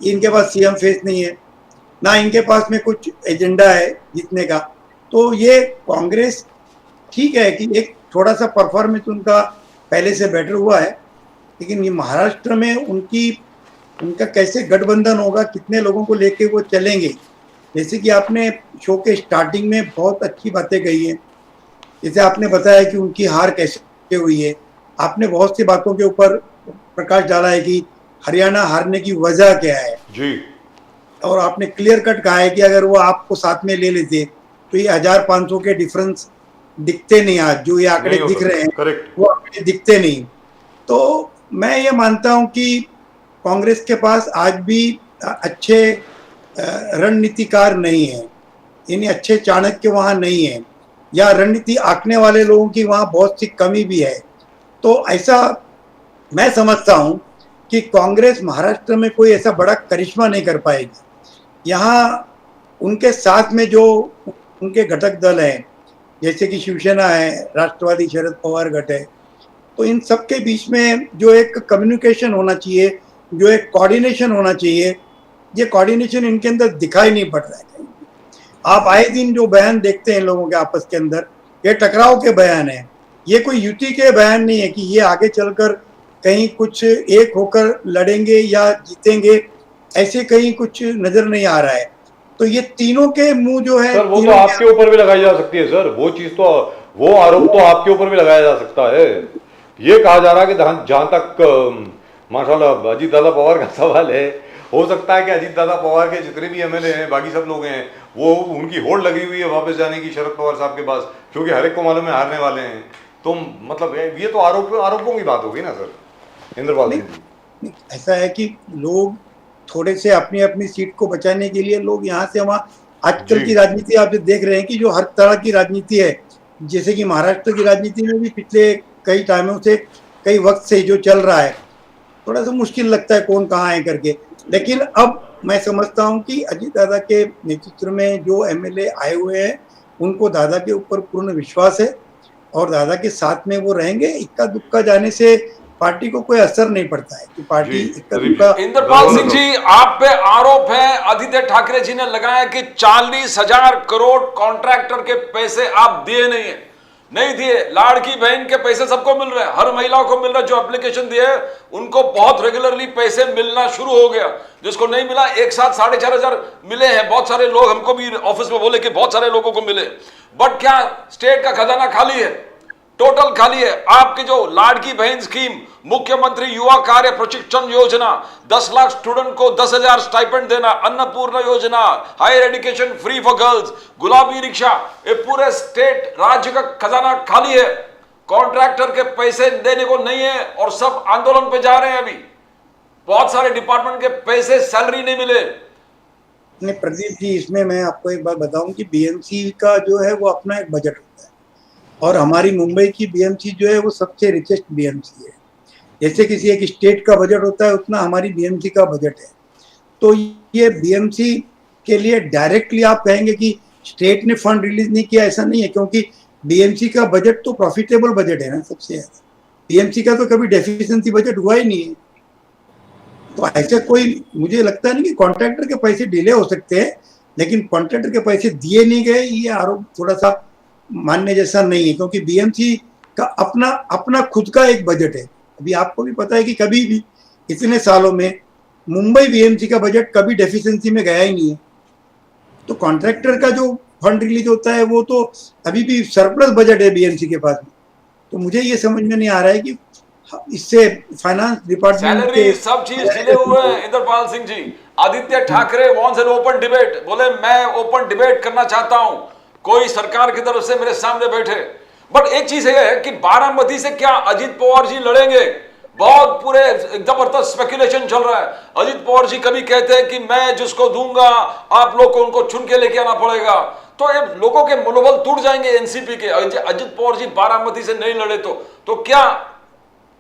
इनके पास सीएम फेस नहीं है, ना इनके पास में कुछ एजेंडा है जीतने का। तो ये कांग्रेस ठीक है कि एक थोड़ा सा परफॉर्मेंस उनका पहले से बेटर हुआ है, लेकिन ये महाराष्ट्र में उनका कैसे गठबंधन होगा, कितने लोगों को लेके वो चलेंगे। जैसे कि आपने शो के स्टार्टिंग में बहुत अच्छी बातें कही हैं, जैसे आपने बताया कि उनकी हार कैसे हुई है, आपने बहुत सी बातों के ऊपर प्रकाश डाला है कि हरियाणा हारने की वजह क्या है जी, और आपने क्लियर कट कहा है कि अगर वो आपको साथ में ले लेते तो ये 1500 के डिफरेंस दिखते नहीं, आज जो ये आंकड़े दिख रहे हैं करेक्ट, वो आंकड़े दिखते नहीं। तो मैं ये मानता हूं कि कांग्रेस के पास आज भी अच्छे रणनीतिकार नहीं है, यानी अच्छे चाणक्य वहाँ नहीं है, या रणनीति आंकने वाले लोगों की वहाँ बहुत सी कमी भी है। तो ऐसा मैं समझता हूँ कि कांग्रेस महाराष्ट्र में कोई ऐसा बड़ा करिश्मा नहीं कर पाएगी। यहाँ उनके साथ में जो उनके घटक दल हैं, जैसे कि शिवसेना है, राष्ट्रवादी शरद पवार गट है, तो इन सब के बीच में जो एक कम्युनिकेशन होना चाहिए, जो एक कोऑर्डिनेशन होना चाहिए, ये कोऑर्डिनेशन इनके अंदर दिखाई नहीं पड़ रहा है कहीं। आप आए दिन जो बयान देखते हैं लोगों के आपस के अंदर, ये टकराव के बयान है, ये कोई युति के बयान नहीं है कि ये आगे चलकर कहीं कुछ एक होकर लड़ेंगे या जीतेंगे, ऐसे कहीं कुछ नजर नहीं आ रहा है। तो ये तीनों के मुंह जो है सर वो तो आपके ऊपर भी लगाई जा सकती है सर, वो चीज तो, वो आरोप तो आपके ऊपर भी लगाया जा सकता है। ये कहा जा रहा है कि जहां तक माशाल्लाह अजीत दादा पवार का सवाल है, हो सकता है कि अजीत दादा पवार के जितने भी एमएलए हैं, बाकी सब लोग हैं, वो उनकी होड़ लगी हुई है वापस जाने की शरद पवार साहब के पास, क्योंकि हर एक को मालूम है हारने वाले हैं। तो मतलब ये तो आरोपों की बात होगी ना सर, इंद्रपाल सिंह जी? ऐसा है कि लोग थोड़े से अपनी अपनी सीट को बचाने के लिए लोग यहाँ से वहाँ, आजकल की राजनीति आप जो देख रहे हैं कि जो हर तरह की राजनीति है, जैसे कि महाराष्ट्र की राजनीति में भी पिछले कई टाइमों से, कई वक्त से जो चल रहा है, थोड़ा सा मुश्किल लगता है कौन कहाँ है करके। लेकिन अब मैं समझता हूँ कि अजीत दादा के नेतृत्व में जो एमएलए आए हुए हैं, उनको दादा के ऊपर पूर्ण विश्वास है और दादा के साथ में वो रहेंगे। इक्का दुक्का जाने से पार्टी को कोई असर नहीं पड़ता है कि पार्टी इक्का दुक्का। इंद्रपाल सिंह जी, आप पे आरोप है, आदित्य ठाकरे जी ने लगाया कि 40,000 करोड़ कॉन्ट्रैक्टर के पैसे आप दिए नहीं दिए। लाड़की बहन के पैसे सबको मिल रहे हैं, हर महिला को मिल रहा है, जो एप्लीकेशन दिए उनको बहुत रेगुलरली पैसे मिलना शुरू हो गया। जिसको नहीं मिला, एक साथ 4,500 मिले हैं। बहुत सारे लोग हमको भी ऑफिस में बोले कि बहुत सारे लोगों को मिले, बट क्या स्टेट का खजाना खाली है? टोटल खाली है। आपकी जो लाड़की बहन स्कीम, मुख्यमंत्री युवा कार्य प्रशिक्षण योजना, 10 लाख स्टूडेंट को 10,000 स्टाइपेंड देना, Annapurna Yojana, higher education free for girls, गुलाबी रिक्शा, ये पूरे स्टेट राज्य का खजाना खाली है। कॉन्ट्रैक्टर के पैसे देने को नहीं है और सब आंदोलन पे जा रहे हैं। अभी बहुत सारे डिपार्टमेंट के पैसे, सैलरी नहीं मिले। नहीं प्रदीप जी, इसमें मैं आपको एक बात बताऊं कि बीएमसी का जो है वो अपना एक बजट होता है, और हमारी मुंबई की बीएमसी जो है वो सबसे रिचेस्ट बीएमसी है। जैसे किसी एक स्टेट का बजट होता है, उतना हमारी बीएमसी का बजट है। तो ये बीएमसी के लिए डायरेक्टली आप कहेंगे कि स्टेट ने फंड रिलीज नहीं किया, ऐसा नहीं है, क्योंकि बीएमसी का बजट तो प्रॉफिटेबल बजट है ना सबसे ज्यादा। बीएमसी का तो कभी डेफिशिएंसी बजट हुआ ही नहीं है। तो ऐसे कोई, मुझे लगता नहीं कि कॉन्ट्रैक्टर के पैसे डिले हो सकते हैं, लेकिन कॉन्ट्रैक्टर के पैसे दिए नहीं गए, ये आरोप थोड़ा सा मानने जैसा नहीं है, क्योंकि बीएमसी का अपना अपना खुद का एक बजट है। अभी आपको भी पता है कि कभी भी इतने सालों में मुंबई बीएमसी का बजट कभी डेफिशिएंसी में गया ही नहीं है। तो कॉन्ट्रैक्टर का जो फंड रिलीज होता है वो तो अभी भी सरप्लस बजट है बीएमसी के पास में। तो मुझे ये समझ में नहीं आ रहा है कि इससे फाइनेंस डिपार्टमेंट सैलरी सब चीज डिले हुए हैं। Indrapal Singh ji, Aaditya Thackeray wants an open debate, बोले मैं ओपन डिबेट करना चाहता हूं, कोई सरकार की तरफ से मेरे सामने बैठे। बट एक चीज है कि बारामती से क्या अजित पवार जी लड़ेंगे? बहुत पूरे जबरदस्त स्पेकुलेशन चल रहा है। अजित पवार जी कभी कहते हैं कि मैं जिसको दूंगा आप लोग को उनको चुन के लेके आना पड़ेगा, तो ये लोगों के मनोबल टूट जाएंगे एनसीपी के। अजित पवार जी बारामती से नहीं लड़े तो क्या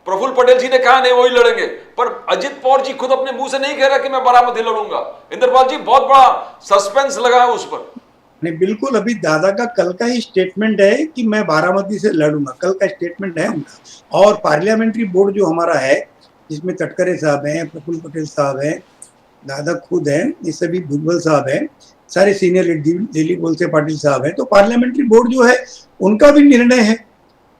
प्रफुल्ल पटेल जी ने कहा नहीं वही लड़ेंगे, पर अजित पवार जी खुद अपने मुंह से नहीं कह रहा कि मैं बारामती लड़ूंगा। इंद्रपाल जी, बहुत बड़ा सस्पेंस लगा है उस पर। नहीं, बिल्कुल, अभी दादा का कल का ही स्टेटमेंट है कि मैं बारामती से लड़ूंगा, कल का स्टेटमेंट है उनका। और पार्लियामेंट्री बोर्ड जो हमारा है, जिसमें तटकरे साहब हैं, प्रफुल्ल पटेल साहब हैं, दादा खुद हैं, ये सभी भुजबल साहब हैं, सारे सीनियर दिलीप वलसे पाटिल साहब हैं। तो पार्लियामेंट्री बोर्ड जो है उनका भी निर्णय है,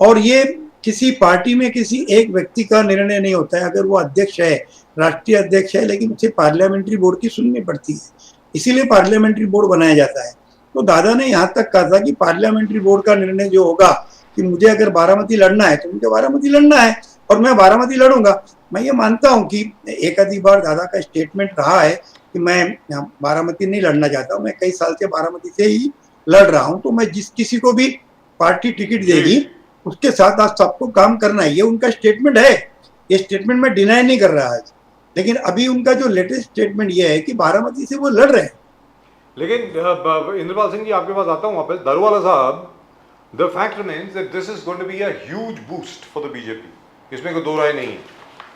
और ये किसी पार्टी में किसी एक व्यक्ति का निर्णय नहीं होता है। अगर वो अध्यक्ष है, राष्ट्रीय अध्यक्ष है, लेकिन उसे पार्लियामेंट्री बोर्ड की सुननी पड़ती है, इसीलिए पार्लियामेंट्री बोर्ड बनाया जाता है। तो दादा ने यहाँ तक कहा था कि पार्लियामेंट्री बोर्ड का निर्णय जो होगा कि मुझे अगर बारामती लड़ना है तो मुझे बारामती लड़ना है, और मैं बारामती लड़ूंगा। मैं ये मानता हूँ कि एक आधी बार दादा का स्टेटमेंट रहा है कि मैं बारामती नहीं लड़ना चाहता हूँ, मैं कई साल से बारामती से ही लड़ रहा हूँ, तो मैं जिस किसी को भी पार्टी टिकट देगी उसके साथ आज सबको काम करना है। ये उनका स्टेटमेंट है, ये स्टेटमेंट मैं डिनाई नहीं कर रहा आज, लेकिन अभी उनका जो लेटेस्ट स्टेटमेंट ये है कि बारामती से वो लड़ रहे हैं। लेकिन इंद्रपाल सिंह जी, आपके पास आता हूं वापस। दारूवाला साहब, the fact remains that this is going to be a huge boost for the BJP. इसमें कोई दो राय नहीं है।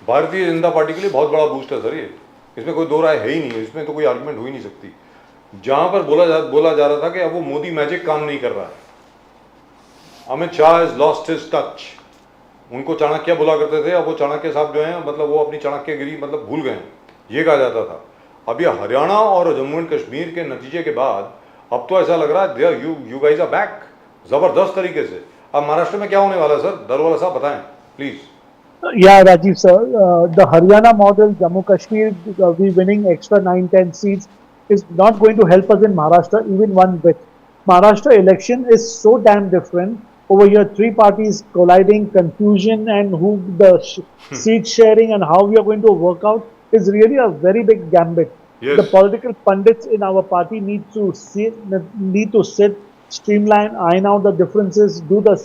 भारतीय जनता पार्टी के लिए बहुत बड़ा बूस्ट है सर ये, इसमें कोई दो राय है ही नहीं है, इसमें तो कोई आर्गुमेंट हो ही नहीं सकती। जहां पर बोला जा रहा था कि अब वो मोदी मैजिक काम नहीं कर रहा है, Amit Shah has lost his touch. उनको चाणक्य बोला करते थे, अब वो चाणक्य साहब जो हैं मतलब वो अपनी चाणक्यगिरी मतलब भूल गए, ये कहा जाता था। अब ये हरियाणा और जम्मू एंड कश्मीर के नतीजे के बाद अब तो ऐसा लग रहा है यू गाइज आर बैक जबरदस्त तरीके से। अब महाराष्ट्र में क्या होने वाला है सर? दारूवाला साहब बताएं please. Yeah, Rajiv sir, the Haryana model, Jammu Kashmir, we winning extra 9-10 seats is not going to help us in Maharashtra even one bit. Maharashtra election is so damn different. Over here, three parties colliding, confusion, and who the seat sharing and how we are going to work out is really a very big gambit. Yes. The political pundits in our party need to sit, streamline, iron out the differences, do the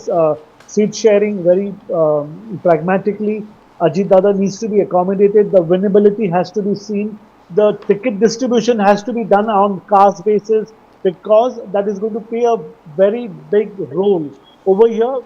seat sharing very pragmatically. Ajit Dada needs to be accommodated. The winnability has to be seen. The ticket distribution has to be done on caste basis, because that is going to play a very big role. Over here,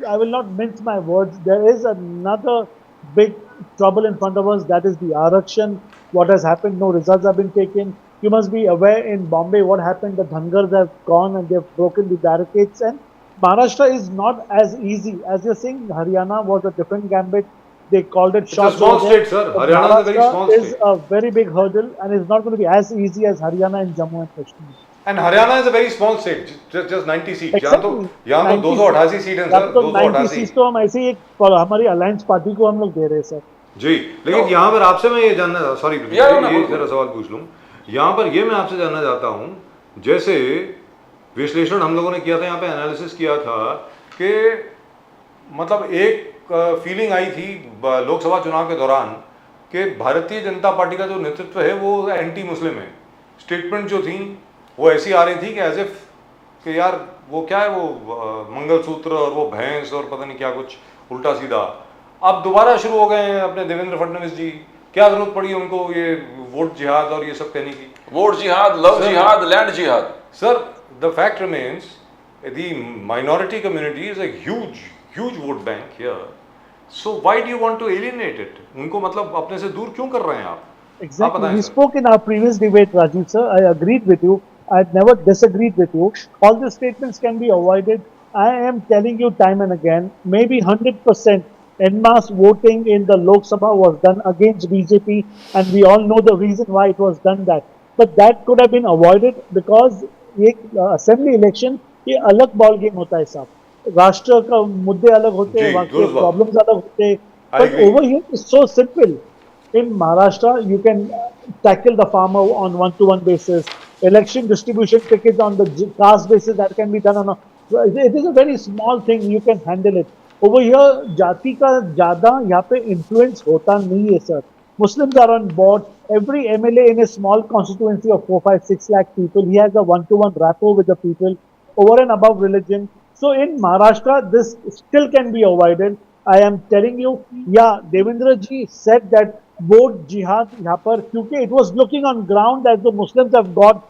I will not mince my words. There is another big trouble in front of us. That is the Arakshan. What has happened? No results have been taken. You must be aware in Bombay what happened. The Dhangars have gone and they've broken the barricades. And Maharashtra is not as easy as you're saying. Haryana was a different gambit. They called it short. It's a small state, sir. Haryana is a very small is state. a very big hurdle, and it's not going to be as easy as Haryana and Jammu and Kashmir. And Haryana is a very small state, just 90 seats. Exactly. यहाँ तो 288 seat हैं sir, 90 288 seat तो हम ऐसे ही एक हमारी alliance party को हम लोग दे रहे हैं सर। जी। लेकिन यहाँ पर आपसे मैं ये जानना, सॉरी ये जरा सवाल पूछ लूँ। यहाँ पर ये मैं आपसे जानना चाहता हूँ, जैसे विश्लेषण हम लोगों ने किया था, यहाँ पे एनालिसिस किया था कि मतलब एक फीलिंग आई थी लोकसभा चुनाव के दौरान कि भारतीय जनता पार्टी का जो नेतृत्व है वो एंटी मुस्लिम है। स्टेटमेंट जो थी वो ऐसी आ रही थी कि एज इफ कि यार वो क्या है, वो मंगलसूत्र और वो भैंस और पता नहीं क्या कुछ उल्टा सीधा। अब दोबारा शुरू हो गए हैं अपने देवेंद्र फडणवीस जी, क्या जरूरत पड़ी उनको ये वोट जिहाद और ये सब कहने की? वोट जिहाद, लव जिहाद, लैंड जिहाद। Sir, the fact remains the minority community is a huge vote bank here, so why do you want to alienate it? उनको मतलब अपने से दूर क्यों कर रहे हैं आप? Exactly. बताएं We sir. spoke in our previous debate, Rajiv sir. I agreed with you. I've never disagreed with you. All these statements can be avoided. I am telling you time and again, maybe 100% en masse voting in the Lok Sabha was done against BJP, and we all know the reason why it was done that. But that could have been avoided because ये assembly election ये अलग ball game होता है साहब. राष्ट्र का मुद्दे अलग होते हैं, जी, वहाँ के दुरुस्त बात। problems अलग होते हैं. I But agree. over here it's so simple. In Maharashtra, you can tackle the farmer on one-to-one basis. Election distribution tickets on the caste basis that can be done on a. It is a very small thing. You can handle it. Over here, जाति का ज़्यादा यहाँ पे influence होता नहीं है sir. Muslims are on board. Every MLA in a small constituency of 4, 5, 6 lakh people, he has a one-to-one rapport with the people over and above religion. So in Maharashtra, this still can be avoided. I am telling you, yeah, Devendra ji said that vote jihad यहाँ पर क्योंकि it was looking on ground that the Muslims have got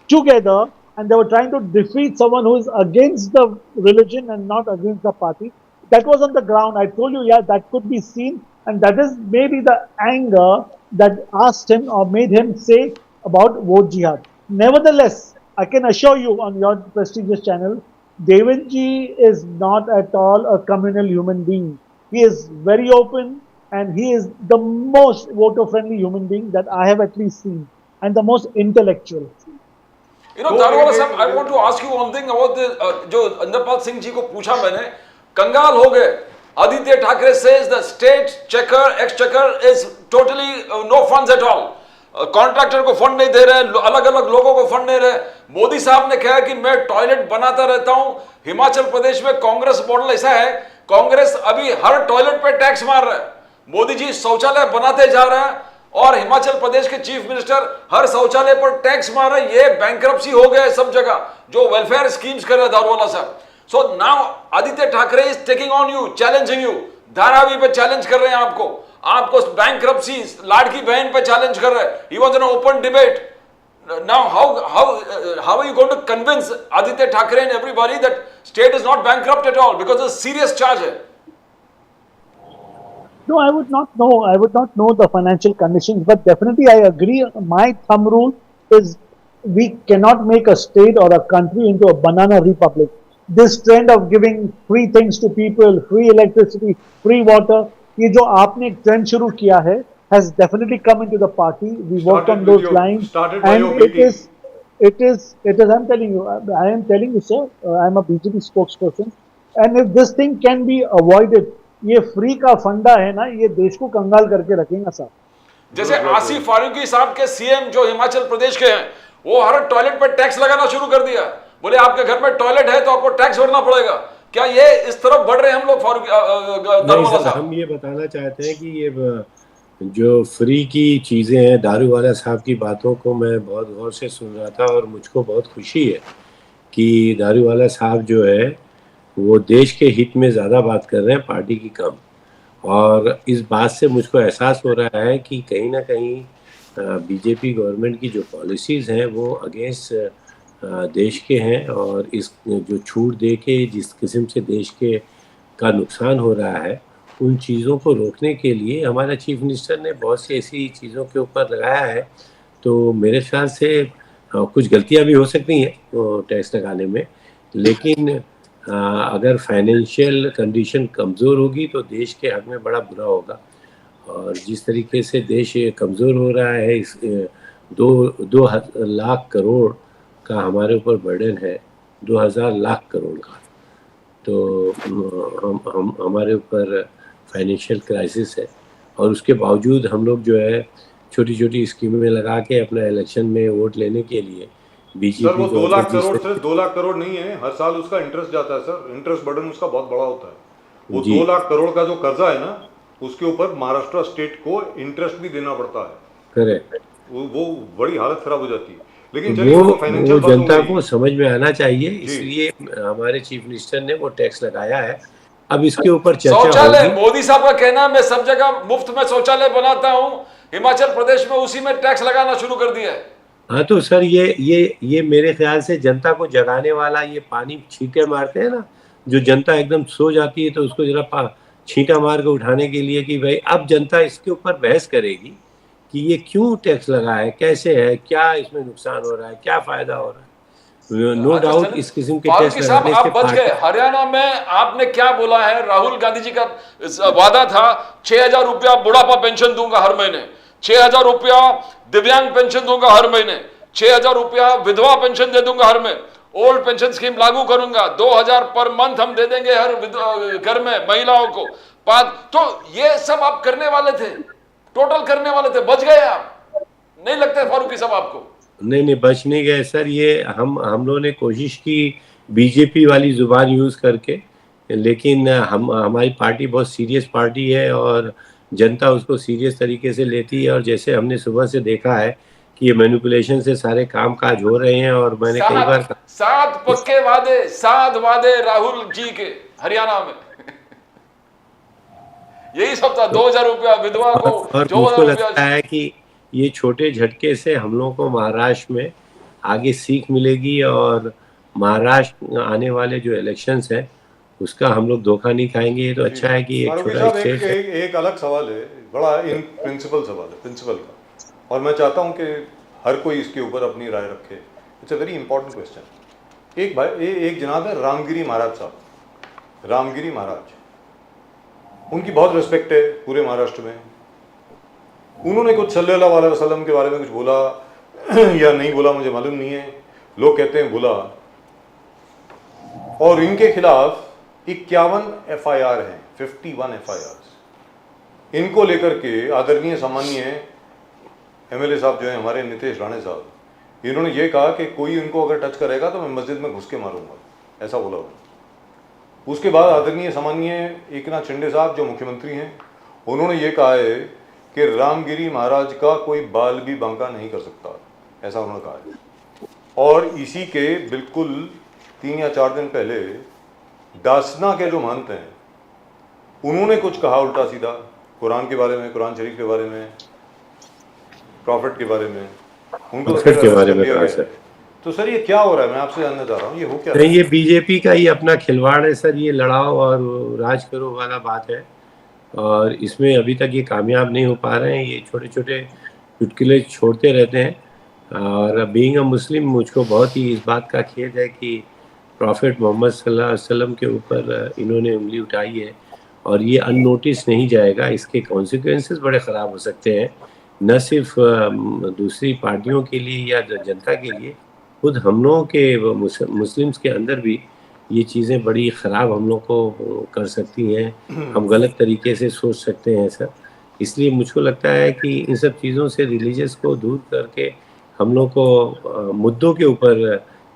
together and they were trying to defeat someone who is against the religion and not against the party. That was on the ground. I told you, yeah, that could be seen, and that is maybe the anger that asked him or made him say about vote jihad. Nevertheless, I can assure you on your prestigious channel, Devanji is not at all a communal human being. He is very open and he is the most voter friendly human being that I have at least seen and the most intellectual. You know, तो दारूवाला ये- साहब, I want to ask you one thing about the जो अंदरपाल सिंह जी को पूछा मैंने, कंगाल हो गए. Aditya Thackeray says the state checker, exchequer is totally no funds at all. Contractor को फंड नहीं दे रहे, अलग अलग लोगों को फंड नहीं रहे. मोदी साहब ने कहा कि मैं टॉयलेट बनाता रहता हूं. हिमाचल प्रदेश में कांग्रेस मॉडल ऐसा है, कांग्रेस अभी हर टॉयलेट पे टैक्स मार रहा है. मोदी जी शौचालय बनाते जा रहे हैं और हिमाचल प्रदेश के चीफ मिनिस्टर हर शौचालय पर टैक्स मार रहे हैं. ये बैंकरप्सी हो गया है सब जगह जो वेलफेयर स्कीम्स कर रहे हैं दारूवाला साहब. So now Aditya Thackeray is taking on you, challenging you. Dharavi पे चैलेंज कर रहे हैं आपको बैंकरप्सी, लाड़की बहन पे चैलेंज कर रहे हैं. He was in open debate. Now how are you going to convince Aaditya Thackeray and everybody that state is not bankrupt at all because it's serious charge है. No, I would not know. I would not know the financial conditions, but definitely I agree. My thumb rule is we cannot make a state or a country into a banana republic. This trend of giving free things to people, free electricity, free water, ये जो आपने एक trend शुरू किया है, has definitely come into the party. We worked on those lines, and it is. I'm telling you, I am telling you, sir. I am a BJP spokesperson, and if this thing can be avoided. ये free का फंडा है ना, ये देश को कंगाल करके रखेगा साहब. जैसे आसिफ फारूकी साहब के सीएम जो हिमाचल प्रदेश के हैं, वो हर टॉयलेट पर टैक्स लगाना शुरू कर दिया. बोले आपके घर में टॉयलेट है तो आपको टैक्स भरना पड़ेगा. क्या ये इस तरफ बढ़ रहे हैं हम लोग दारूवाला साहब? हम ये बताना चाहते हैं कि ये जो फ्री की चीजें हैं, दारूवाला साहब की बातों को मैं बहुत गौर से सुन रहा था और मुझको बहुत खुशी है कि दारूवाला साहब जो है वो देश के हित में ज़्यादा बात कर रहे हैं, पार्टी की कम. और इस बात से मुझको एहसास हो रहा है कि कहीं ना कहीं बीजेपी गवर्नमेंट की जो पॉलिसीज़ हैं वो अगेंस्ट देश के हैं. और इस जो छूट दे के जिस किस्म से देश के का नुकसान हो रहा है, उन चीज़ों को रोकने के लिए हमारा चीफ मिनिस्टर ने बहुत सी ऐसी चीज़ों के ऊपर लगाया है. तो मेरे ख्याल से कुछ गलतियां भी हो सकती हैं टैक्स लगाने में, लेकिन अगर फाइनेंशियल कंडीशन कमज़ोर होगी तो देश के हक में बड़ा बुरा होगा. और जिस तरीके से देश कमज़ोर हो रहा है, इस 2 लाख करोड़ का हमारे ऊपर बर्डन है, 2000 लाख करोड़ का. तो हम हमारे ऊपर फाइनेंशियल क्राइसिस है और उसके बावजूद हम लोग जो है छोटी छोटी स्कीमें लगा के अपना इलेक्शन में वोट लेने के लिए सर वो 2 लाख करोड़ सिर्फ 2 लाख करोड़ नहीं है, हर साल उसका इंटरेस्ट जाता है सर. इंटरेस्ट बर्डन उसका बहुत बड़ा होता है. वो 2 लाख करोड़ का जो कर्जा है ना, उसके ऊपर महाराष्ट्र स्टेट को इंटरेस्ट भी देना पड़ता है. करेक्ट. वो बड़ी हालत खराब हो जाती है. लेकिन वो जनता को समझ में आना चाहिए, इसलिए हमारे चीफ मिनिस्टर ने वो टैक्स लगाया है. अब इसके ऊपर चर्चा शौचालय, मोदी साहब का कहना है मैं सब जगह मुफ्त में शौचालय बनाता हूँ, हिमाचल प्रदेश में उसी में टैक्स लगाना शुरू कर दिया है. हाँ, तो सर ये मेरे ख्याल से जनता को जगाने वाला, ये पानी छींटे मारते हैं ना, जो जनता एकदम सो जाती है तो उसको जरा छींटा मार के उठाने के लिए कि भाई अब जनता इसके ऊपर बहस करेगी कि ये क्यों टैक्स लगा है, कैसे है, क्या इसमें नुकसान हो रहा है, क्या फायदा हो रहा है। नो डाउट इस किस्म के फारूकी टैक्स साहब लगाने आप से बच गए। हरियाणा में आपने क्या बोला है? राहुल गांधी जी का वादा था 6,000 रुपया बुढ़ापा पेंशन दूंगा हर महीने, 6,000 रुपया दिव्यांग पेंशन दूंगा हर महीने, 6,000 रुपया विधवा पेंशन दे दूंगा हर महीने, ओल्ड पेंशन स्कीम लागू करूंगा, 2,000 पर मंथ हम दे देंगे हर घर में महिलाओं को। तो ये सब आप करने वाले थे, टोटल करने वाले थे, बच गए आप। नहीं लगता फारूकी साहब आपको? नहीं, बच नहीं गए सर। ये हम लोगों ने कोशिश की बीजेपी वाली जुबान यूज करके, लेकिन हमारी पार्टी बहुत सीरियस पार्टी है और जनता उसको सीरियस तरीके से लेती है। और जैसे हमने सुबह से देखा है कि ये मैनिपुलेशन से सारे काम काज हो रहे हैं। और मैंने कई बार सात पक्के वादे, 7 वादे राहुल जी के हरियाणा में यही सब था। 2,000 रुपया विधवा को, और मुझको लगता है कि ये छोटे झटके से हम लोगों को महाराष्ट्र में आगे सीख मिलेगी और महाराष्ट्र आने वाले जो इलेक्शंस हैं उसका हम लोग धोखा नहीं खाएंगे। ये तो अच्छा है कि एक छोटा स्टेट है। एक अलग सवाल है, बड़ा इन प्रिंसिपल सवाल है, प्रिंसिपल का, और मैं चाहता हूं कि हर कोई इसके ऊपर अपनी राय रखे। It's a very important question. एक जनाब है रामगिरी महाराज साहब, रामगिरी महाराज, उनकी बहुत रिस्पेक्ट है पूरे महाराष्ट्र में। उन्होंने कुछ सल्लल्लाहु अलैहि वसल्लम के बारे में कुछ बोला या नहीं बोला मुझे मालूम नहीं है, लोग कहते हैं बोला। और इनके खिलाफ 51 FIR हैं, 51 FIR। इनको लेकर के आदरणीय सामान्य MLA साहब जो है हमारे नितेश राणे साहब, इन्होंने ये कहा कि कोई इनको अगर टच करेगा तो मैं मस्जिद में घुस के मारूंगा, ऐसा बोला उन्होंने। उसके बाद आदरणीय सामान्य एकनाथ शिंदे साहब जो मुख्यमंत्री हैं, उन्होंने ये कहा है कि रामगिरी महाराज का कोई बाल भी बांका नहीं कर सकता, ऐसा उन्होंने कहा है। और इसी के बिल्कुल 3 या 4 दिन पहले दासना के जो महंत हैं उन्होंने कुछ कहा उल्टा सीधा कुरान के बारे में, कुरान शरीफ के बारे में, प्रॉफिट के बारे में, उनको के बारे में कहा सर। तो सर ये क्या हो रहा है, मैं आपसे जानना चाह रहा हूँ, ये हो क्या नहीं, ये बीजेपी का ही अपना खिलवाड़ है सर। ये लड़ाओ और राज करो वाला बात है और इसमें अभी तक ये कामयाब नहीं हो पा रहे हैं। ये छोटे छोटे चुटकुले छोड़ते रहते हैं। और बीइंग अ मुस्लिम मुझको बहुत ही इस बात का खेद है कि प्रॉफिट मोहम्मद सल्लल्लाहु अलैहि वसल्लम के ऊपर इन्होंने उंगली उठाई है और ये अननोटिस नहीं जाएगा। इसके कॉन्सिक्वेंसेस बड़े ख़राब हो सकते हैं, न सिर्फ दूसरी पार्टियों के लिए या जनता के लिए, खुद हम लोगों के मुस्लिम्स के अंदर भी ये चीज़ें बड़ी ख़राब हम लोग को कर सकती हैं। हम गलत तरीके से सोच सकते हैं सर। इसलिए मुझको लगता है कि इन सब चीज़ों से रिलीजियस को दूर करके हम लोग को मुद्दों के ऊपर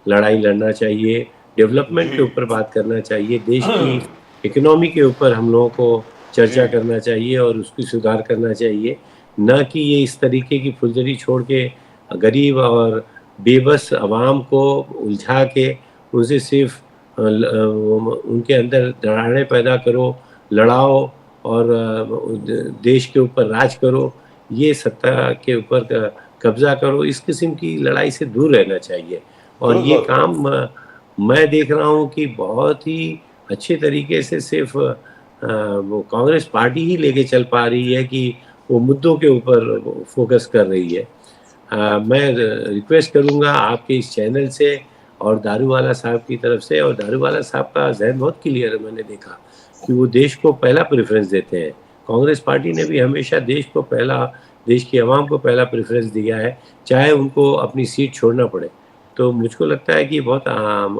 लड़ाई लड़ना चाहिए, डेवलपमेंट के ऊपर बात करना चाहिए, देश की इकोनॉमी के ऊपर हम लोगों को चर्चा करना चाहिए और उसकी सुधार करना चाहिए, न कि ये इस तरीके की फुलझड़ी छोड़ के गरीब और बेबस आवाम को उलझा के उनसे सिर्फ उनके अंदर दरारें पैदा करो, लड़ाओ और देश के ऊपर राज करो, ये सत्ता के ऊपर कब्जा करो। इस किस्म की लड़ाई से दूर रहना चाहिए। और ये काम मैं देख रहा हूँ कि बहुत ही अच्छे तरीके से सिर्फ वो कांग्रेस पार्टी ही लेके चल पा रही है कि वो मुद्दों के ऊपर फोकस कर रही है। मैं रिक्वेस्ट करूँगा आपके इस चैनल से और दारूवाला साहब की तरफ से, और दारूवाला साहब का जहन बहुत क्लियर है, मैंने देखा कि वो देश को पहला प्रेफरेंस देते हैं। कांग्रेस पार्टी ने भी हमेशा देश को पहला, देश की आवाम को पहला प्रेफरेंस दिया है, चाहे उनको अपनी सीट छोड़ना पड़े। तो मुझको लगता है कि बहुत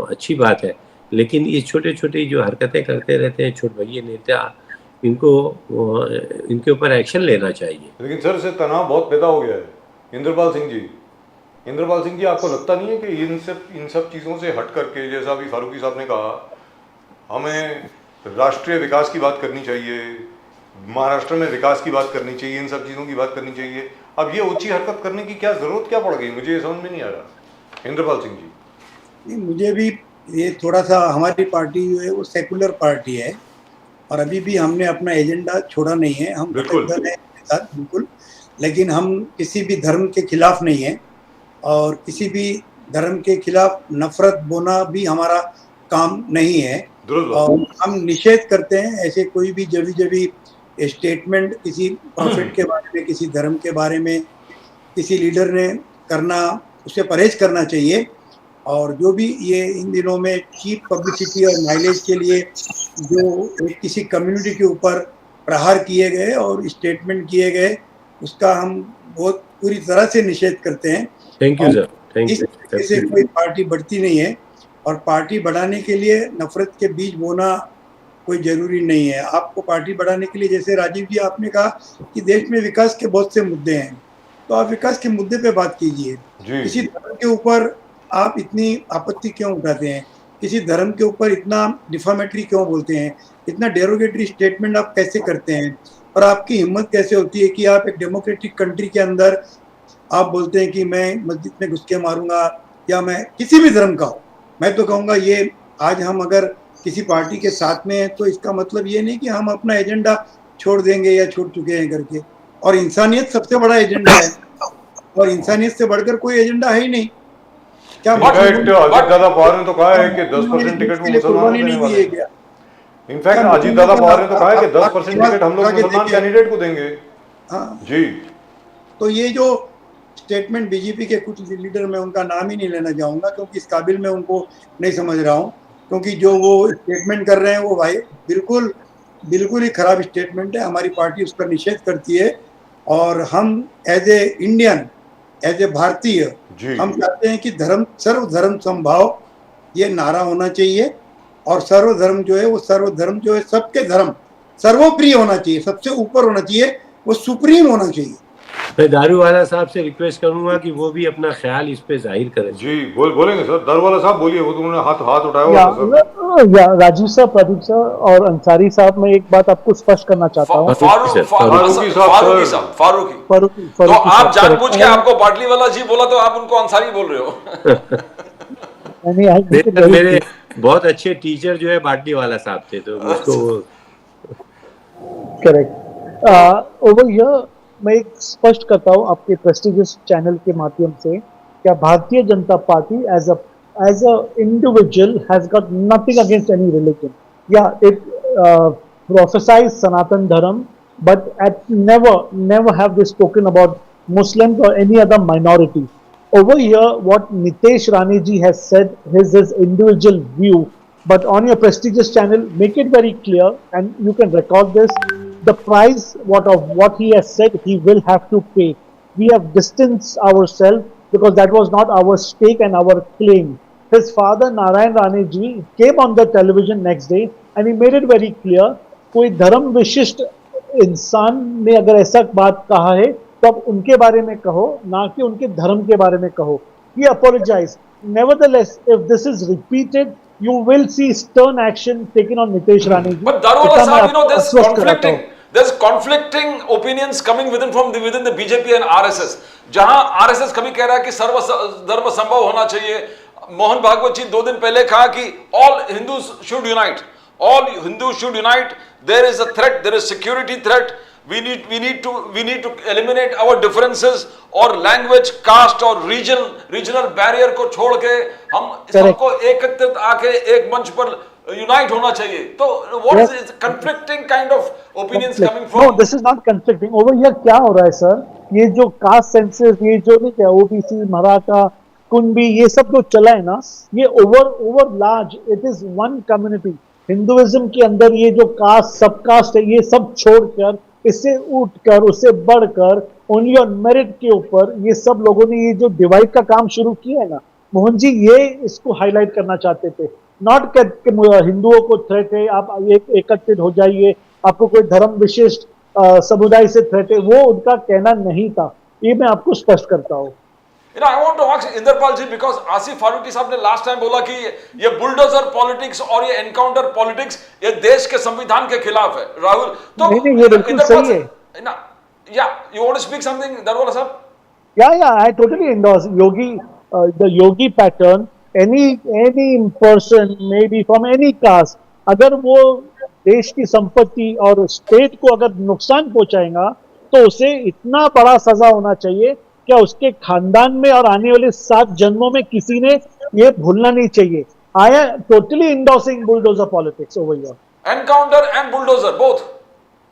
अच्छी बात है। लेकिन ये छोटे छोटे जो हरकतें करते रहते हैं छोट भैया नेता, इनके ऊपर एक्शन लेना चाहिए। लेकिन सर से तनाव बहुत पैदा हो गया है। इंद्रपाल सिंह जी, आपको लगता नहीं है कि इन सब चीज़ों से हट करके, जैसा अभी फारूकी साहब ने कहा, हमें राष्ट्रीय विकास की बात करनी चाहिए, महाराष्ट्र में विकास की बात करनी चाहिए, इन सब चीज़ों की बात करनी चाहिए। अब ये ऊंची हरकत करने की क्या ज़रूरत क्या पड़ गई, मुझे ये समझ में नहीं आ रहा। इंद्रपाल सिंह जी। नहीं, मुझे भी ये थोड़ा सा, हमारी पार्टी जो है वो सेकुलर पार्टी है और अभी भी हमने अपना एजेंडा छोड़ा नहीं है। हम गठबंधन है साथ बिल्कुल, लेकिन हम किसी भी धर्म के खिलाफ नहीं है और किसी भी धर्म के खिलाफ नफरत बोना भी हमारा काम नहीं है। और हम निषेध करते हैं ऐसे कोई भी जबी स्टेटमेंट किसी प्रॉफिट के बारे में, किसी धर्म के बारे में किसी लीडर ने करना, उससे परहेज करना चाहिए। और जो भी ये इन दिनों में चीप पब्लिसिटी और माइलेज के लिए जो किसी कम्युनिटी के ऊपर प्रहार किए गए और स्टेटमेंट किए गए, उसका हम बहुत पूरी तरह से निषेध करते हैं। थैंक यू सर, थैंक इस यू। तरीके से कोई पार्टी बढ़ती नहीं है, और पार्टी बढ़ाने के लिए नफरत के बीज बोना कोई जरूरी नहीं है। आपको पार्टी बढ़ाने के लिए, जैसे राजीव जी आपने कहा कि देश में विकास के बहुत से मुद्दे हैं, तो आप विकास के मुद्दे पे बात कीजिए। किसी धर्म के ऊपर आप इतनी आपत्ति क्यों उठाते हैं? किसी धर्म के ऊपर इतना डिफामेटरी क्यों बोलते हैं? इतना डेरोगेटरी स्टेटमेंट आप कैसे करते हैं? और आपकी हिम्मत कैसे होती है कि आप एक डेमोक्रेटिक कंट्री के अंदर आप बोलते हैं कि मैं मस्जिद में घुस के मारूंगा, या मैं किसी भी धर्म का हूँ। मैं तो कहूँगा ये आज हम अगर किसी पार्टी के साथ में हैं तो इसका मतलब ये नहीं कि हम अपना एजेंडा छोड़ देंगे या छोड़ चुके हैं करके। और इंसानियत सबसे बड़ा एजेंडा है, और इंसानियत से बढ़कर कोई एजेंडा है ही नहीं। क्या अजीत दादा पवार ने तो कहा है कि 10% टिकट को मुसलमानों को देने वाले हैं। इनफैक्ट अजीत दादा पवार ने तो कहा है कि 10% टिकट हम लोग मुसलमान कैंडिडेट को देंगे। हाँ जी, तो ये जो स्टेटमेंट बीजेपी के कुछ लीडर, मैं उनका नाम ही नहीं लेना चाहूँगा क्योंकि इस काबिल मैं उनको नहीं समझ रहा हूँ, क्योंकि जो वो स्टेटमेंट कर रहे हैं वो भाई बिल्कुल बिल्कुल ही खराब स्टेटमेंट है। हमारी पार्टी उसका निषेध करती है, और हम as a Indian, as a भारतीय, हम चाहते हैं कि धर्म सर्वधर्म समभाव ये नारा होना चाहिए। और सर्वधर्म जो है वो सर्वधर्म जो है सबके धर्म सर्वप्रिय होना चाहिए, सबसे ऊपर होना चाहिए, वो सुप्रीम होना चाहिए। मैं दारूवाला साहब से रिक्वेस्ट करूंगा कि वो भी अपना ख्याल इस पे जाहिर करें। जी बोलेंगे सर। दारूवाला साहब बोलिए, वो तो उन्होंने हाथ उठाया हुआ या राजीव साहब, प्रदीप सर और अंसारी साहब, मैं एक बात आपको स्पष्ट करना चाहता हूँ। फारूकी, तो आप जानबूझ के आपको बाटली वाला जी बोला तो आप उनको अंसारी बोल रहे हो। मेरे बहुत अच्छे टीचर जो है बाटली वाला साहब थे, तो मुझको करेक्ट। ओवर हियर मैं एक स्पष्ट करता हूँ आपके प्रेस्टिजियस चैनल के माध्यम से, क्या Bharatiya Janata Party as a individual has got nothing against any religion, या it professes Sanatan Dharma, but never have they spoken about Muslims or any other minority. Over here, what Nitesh Rane ji has said is his individual view, but on your prestigious channel, make it very clear, and you can record this. The price what he has said, he will have to pay. We have distanced ourselves because that was not our stake and our claim. His father Narayan Rane ji came on the television next day and he made it very clear. कोई धर्म विशिष्ट इंसान ने अगर ऐसा बात कहा है तो आप उनके बारे में कहो, ना कि उनके धर्म के बारे में कहो। He apologized. Nevertheless, if this is repeated, you will see stern action taken on Nitesh Rane ji. But Daruwala sahab, there's conflicting opinions coming within the BJP and RSS. जहां RSS कभी कह रहा है कि सर्व धर्म संभव होना चाहिए। मोहन भागवत जी 2 दिन पहले कहा कि all Hindus should unite. All Hindus should unite. There is a threat. There is security threat. We need to eliminate our differences और language, caste और regional barrier को छोड़ के हम सबको एकत्रित आके एक मंच पर unite होना चाहिए। तो what is conflicting kind of opinions coming from? No, this is not conflicting. Over here क्या हो रहा है सर? ये जो caste census, ये जो नहीं क्या OBC, मराठा, कुंबी, ये सब जो चला है ना, ये over large, it is one community. Hinduism के अंदर ये जो कास्ट सब कास्ट है, ये सब छोड़कर, इससे उठकर, उससे बढ़कर, ओनली ऑन मेरिट के ऊपर ये सब लोगों ने ये जो डिवाइड का काम शुरू किया है ना, मोहन जी ये इसको हाईलाइट करना चाहते थे। नॉट हिंदुओं को थ्रेट है, आप एकत्रित हो जाइए, आपको कोई धर्म विशिष्ट समुदाय से थ्रेट है, वो उनका कहना नहीं था। ये मैं आपको स्पष्ट करता हूँ। I want to ask Inderpal ji, because Asif Farooqui साहब ने लास्ट टाइम बोला कि ये बुलडोजर पॉलिटिक्स और ये एनकाउंटर पॉलिटिक्स ये देश के संविधान के खिलाफ है। राहुल, तो नहीं, ये बिल्कुल सही है ना? You want to speak something, Daruwala साहब? Yeah, I totally endorse the yogi pattern. Any person, maybe from any caste, अगर वो देश की संपत्ति और स्टेट को अगर नुकसान पहुंचाएगा तो उसे इतना बड़ा सजा होना चाहिए क्या उसके खानदान में और आने वाले 7 जन्मों में किसी ने ये भूलना नहीं चाहिए। I am totally endorsing bulldozer politics over here. Encounter and bulldozer both.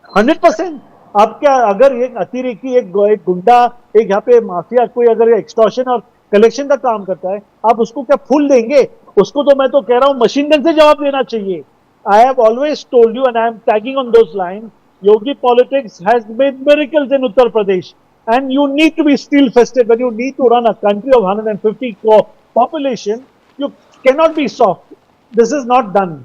100%। आप क्या, अगर एक अतिरेकी, एक गुंडा, एक यहाँ पे माफिया कोई अगर एक्सटॉर्शन और कलेक्शन का काम करता है, आप उसको क्या फूल देंगे? उसको तो मैं तो कह रहा हूँ मशीन गन से जवाब देना चाहिए। I have always told you, and I am tagging on those lines, Yogi politics has made miracles in Uttar Pradesh. And you need to be steel-fisted when you need to run a country of 150 crore population. You cannot be soft. This is not done.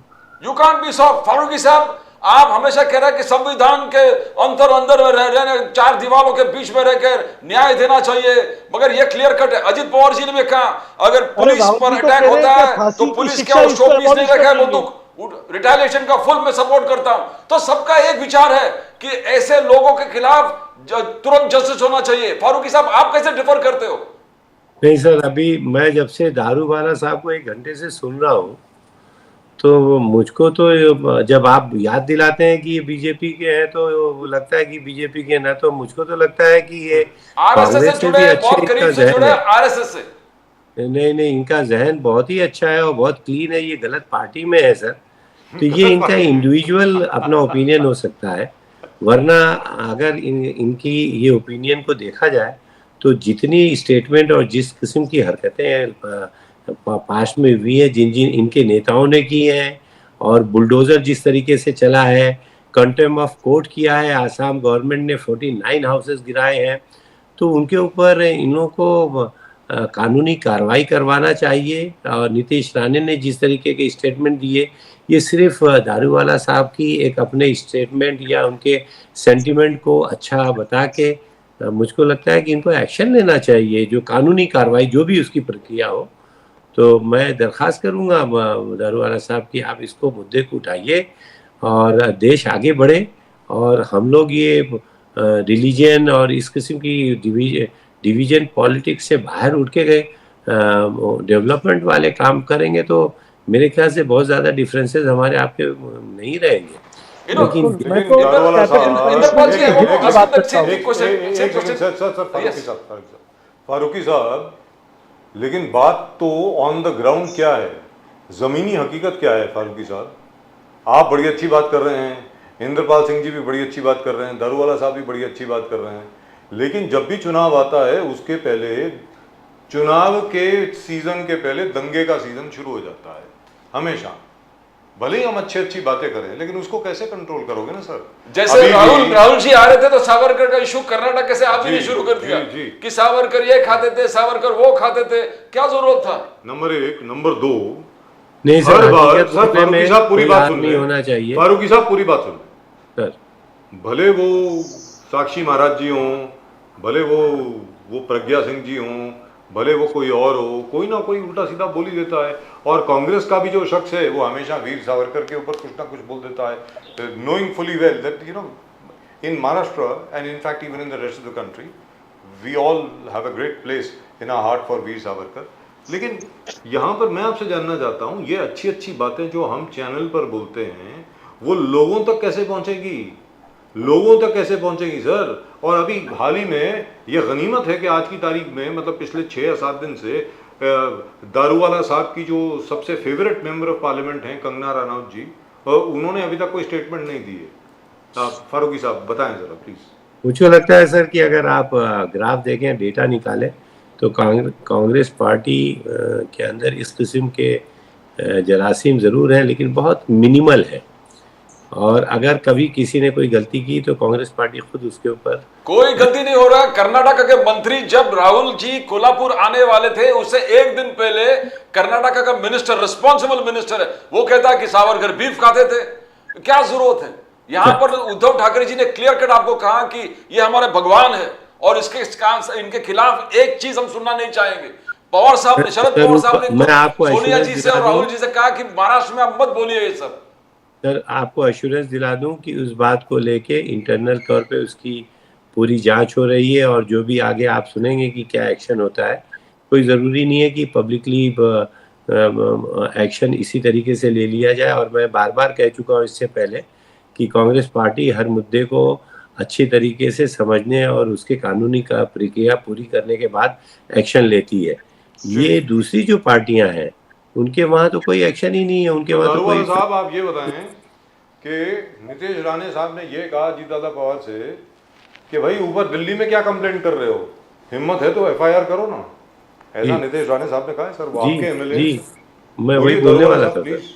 You can't be soft. Farooqui साहब, आप हमेशा कह रहे हैं कि संविधान के अंदर में रहने, चार दीवारों के बीच में रहकर न्याय देना चाहिए, मगर ये क्लियर कट है। अजित पवार जी ने भी कहा अगर पुलिस पर अटैक होता है तो पुलिस क्या उसको पीस नहीं रखा है बंदूक, रिटेलिएशन का फुल मैं सपोर्ट करता हूं। तो सबका एक विचार है कि ऐसे लोगों के खिलाफ तुरंत जस्टिस होना चाहिए। फारूकी साहब, आप कैसे डिफर करते हो? नहीं सर, अभी मैं जब से दारूवाला साहब को 1 घंटे से सुन रहा हूँ, तो मुझको तो जब आप याद दिलाते हैं कि ये बीजेपी के हैं तो लगता है कि बीजेपी के ना, तो मुझको तो लगता है कि ये आरएसएस से जुड़े, बहुत करीब से जुड़े आरएसएस से। नहीं, इनका जहन बहुत ही अच्छा है और बहुत क्लीन है। ये गलत पार्टी में है सर, तो ये इनका इंडिविजुअल अपना ओपिनियन हो सकता है, वरना अगर इनकी ये ओपिनियन को देखा जाए तो जितनी स्टेटमेंट और जिस किस्म की हरकतें पास्ट में हुई है, जिन इनके नेताओं ने की हैं, और बुलडोजर जिस तरीके से चला है, कंटेम्प्ट ऑफ कोर्ट किया है, आसाम गवर्नमेंट ने 49 हाउसेस गिराए हैं, तो उनके ऊपर इन लोगों को कानूनी कार्रवाई करवाना चाहिए। और नीतीश राणे ने जिस तरीके के स्टेटमेंट दिए, ये सिर्फ दारूवाला साहब की एक अपने स्टेटमेंट या उनके सेंटिमेंट को अच्छा बता के मुझको लगता है कि इनको एक्शन लेना चाहिए, जो कानूनी कार्रवाई जो भी उसकी प्रक्रिया हो। तो मैं दरख्वास्त करूंगा दारूवाला साहब की, आप इसको मुद्दे को उठाइए और देश आगे बढ़े, और हम लोग ये रिलीजन और इस किस्म की डिवीजन पॉलिटिक्स से बाहर उठ के गए डेवलपमेंट वाले काम करेंगे तो मेरे ख्याल से बहुत ज़्यादा डिफरेंसेस हमारे आपके नहीं रहेंगे। फारूकी साहब, लेकिन बात तो ऑन द ग्राउंड क्या है, जमीनी हकीकत क्या है? फारूकी साहब, आप बड़ी अच्छी बात कर रहे हैं, इंद्रपाल सिंह जी भी बड़ी अच्छी बात कर रहे हैं, दारूवाला साहब भी बड़ी अच्छी बात कर रहे हैं, लेकिन जब भी चुनाव आता है उसके पहले, चुनाव के सीजन के पहले दंगे का सीजन शुरू हो जाता है हमेशा। भले ही हम अच्छी बातें करें, लेकिन उसको कैसे कंट्रोल करोगे ना सर? जैसे राहुल जी आ रहे थे तो सावरकर का इशू कर्नाटक कैसे आप ही शुरू कर दिया कि सावरकर ये खाते थे, सावरकर वो खाते थे, क्या जरूरत था? नंबर 1, नंबर 2, नहीं सर, फारूकी साहब पूरी बात सुन ले, होना चाहिए। फारूकी साहब पूरी बात सुन सर, भले वो साक्षी महाराज जी हों, भले वो प्रज्ञा सिंह जी हों, भले वो कोई और हो, कोई ना कोई उल्टा सीधा बोल ही देता है। और कांग्रेस का भी जो शख्स है वो हमेशा वीर सावरकर के ऊपर कुछ ना कुछ बोल देता है, knowing fully well that you know in Maharashtra and in fact even in the rest of the country we all have a great place in our heart for Veer Savarkar. लेकिन यहाँ पर मैं आपसे जानना चाहता हूँ, ये अच्छी बातें जो हम चैनल पर बोलते हैं वो लोगों तक कैसे पहुँचेगी? लोगों तक कैसे पहुंचेगी सर? और अभी हाल ही में ये गनीमत है कि आज की तारीख में, मतलब पिछले 6 या 7 दिन से दारूवाला साहब की जो सबसे फेवरेट मेंबर ऑफ पार्लियामेंट हैं कंगना रनौत जी, उन्होंने अभी तक कोई स्टेटमेंट नहीं दी है। फारूकी साहब बताएं जरा प्लीज। मुझे लगता है सर कि अगर आप ग्राफ देखें, डेटा निकालें, तो कांग्रेस पार्टी के अंदर इस किस्म के जरासीम ज़रूर हैं, लेकिन बहुत मिनिमल है। और अगर कभी किसी ने कोई गलती की तो कांग्रेस पार्टी खुद उसके ऊपर, कोई गलती नहीं हो रहा। कर्नाटक के मंत्री जब राहुल जी कोल्हापुर आने वाले थे, उससे 1 दिन पहले कर्नाटक का मिनिस्टर, रिस्पॉन्सिबल मिनिस्टर है, वो कहता है कि सावरकर बीफ खाते थे। क्या जरूरत है? यहाँ पर उद्धव ठाकरे जी ने क्लियर कट आपको कहा कि ये हमारे भगवान है और इनके खिलाफ एक चीज हम सुनना नहीं चाहेंगे। पवार साहब ने, शरद पवार साहब ने सोनिया जी से और राहुल जी से कहा कि महाराष्ट्र में आप मत बोलिए ये सब। सर, आपको एश्योरेंस दिला दूं कि उस बात को लेके इंटरनल तौर पे उसकी पूरी जांच हो रही है, और जो भी आगे आप सुनेंगे कि क्या एक्शन होता है, कोई ज़रूरी नहीं है कि पब्लिकली एक्शन इसी तरीके से ले लिया जाए। और मैं बार बार कह चुका हूँ इससे पहले कि कांग्रेस पार्टी हर मुद्दे को अच्छी तरीके से समझने और उसके कानूनी का प्रक्रिया पूरी करने के बाद एक्शन लेती है। ये दूसरी जो पार्टियां हैं उनके वहाँ तो कोई एक्शन ही नहीं है, उनके वहाँ तो कोई। साहब आप ये बताएं कि नीतीश राणे साहब ने ये कहा अजीत दादा पवार से कि भाई ऊपर दिल्ली में क्या कंप्लेंट कर रहे हो, हिम्मत है तो एफआईआर करो ना। ऐसा नीतीश राणे साहब ने कहा है। सर वो आपके एमएलए, जी मैं वही बोलने वाला था प्लीज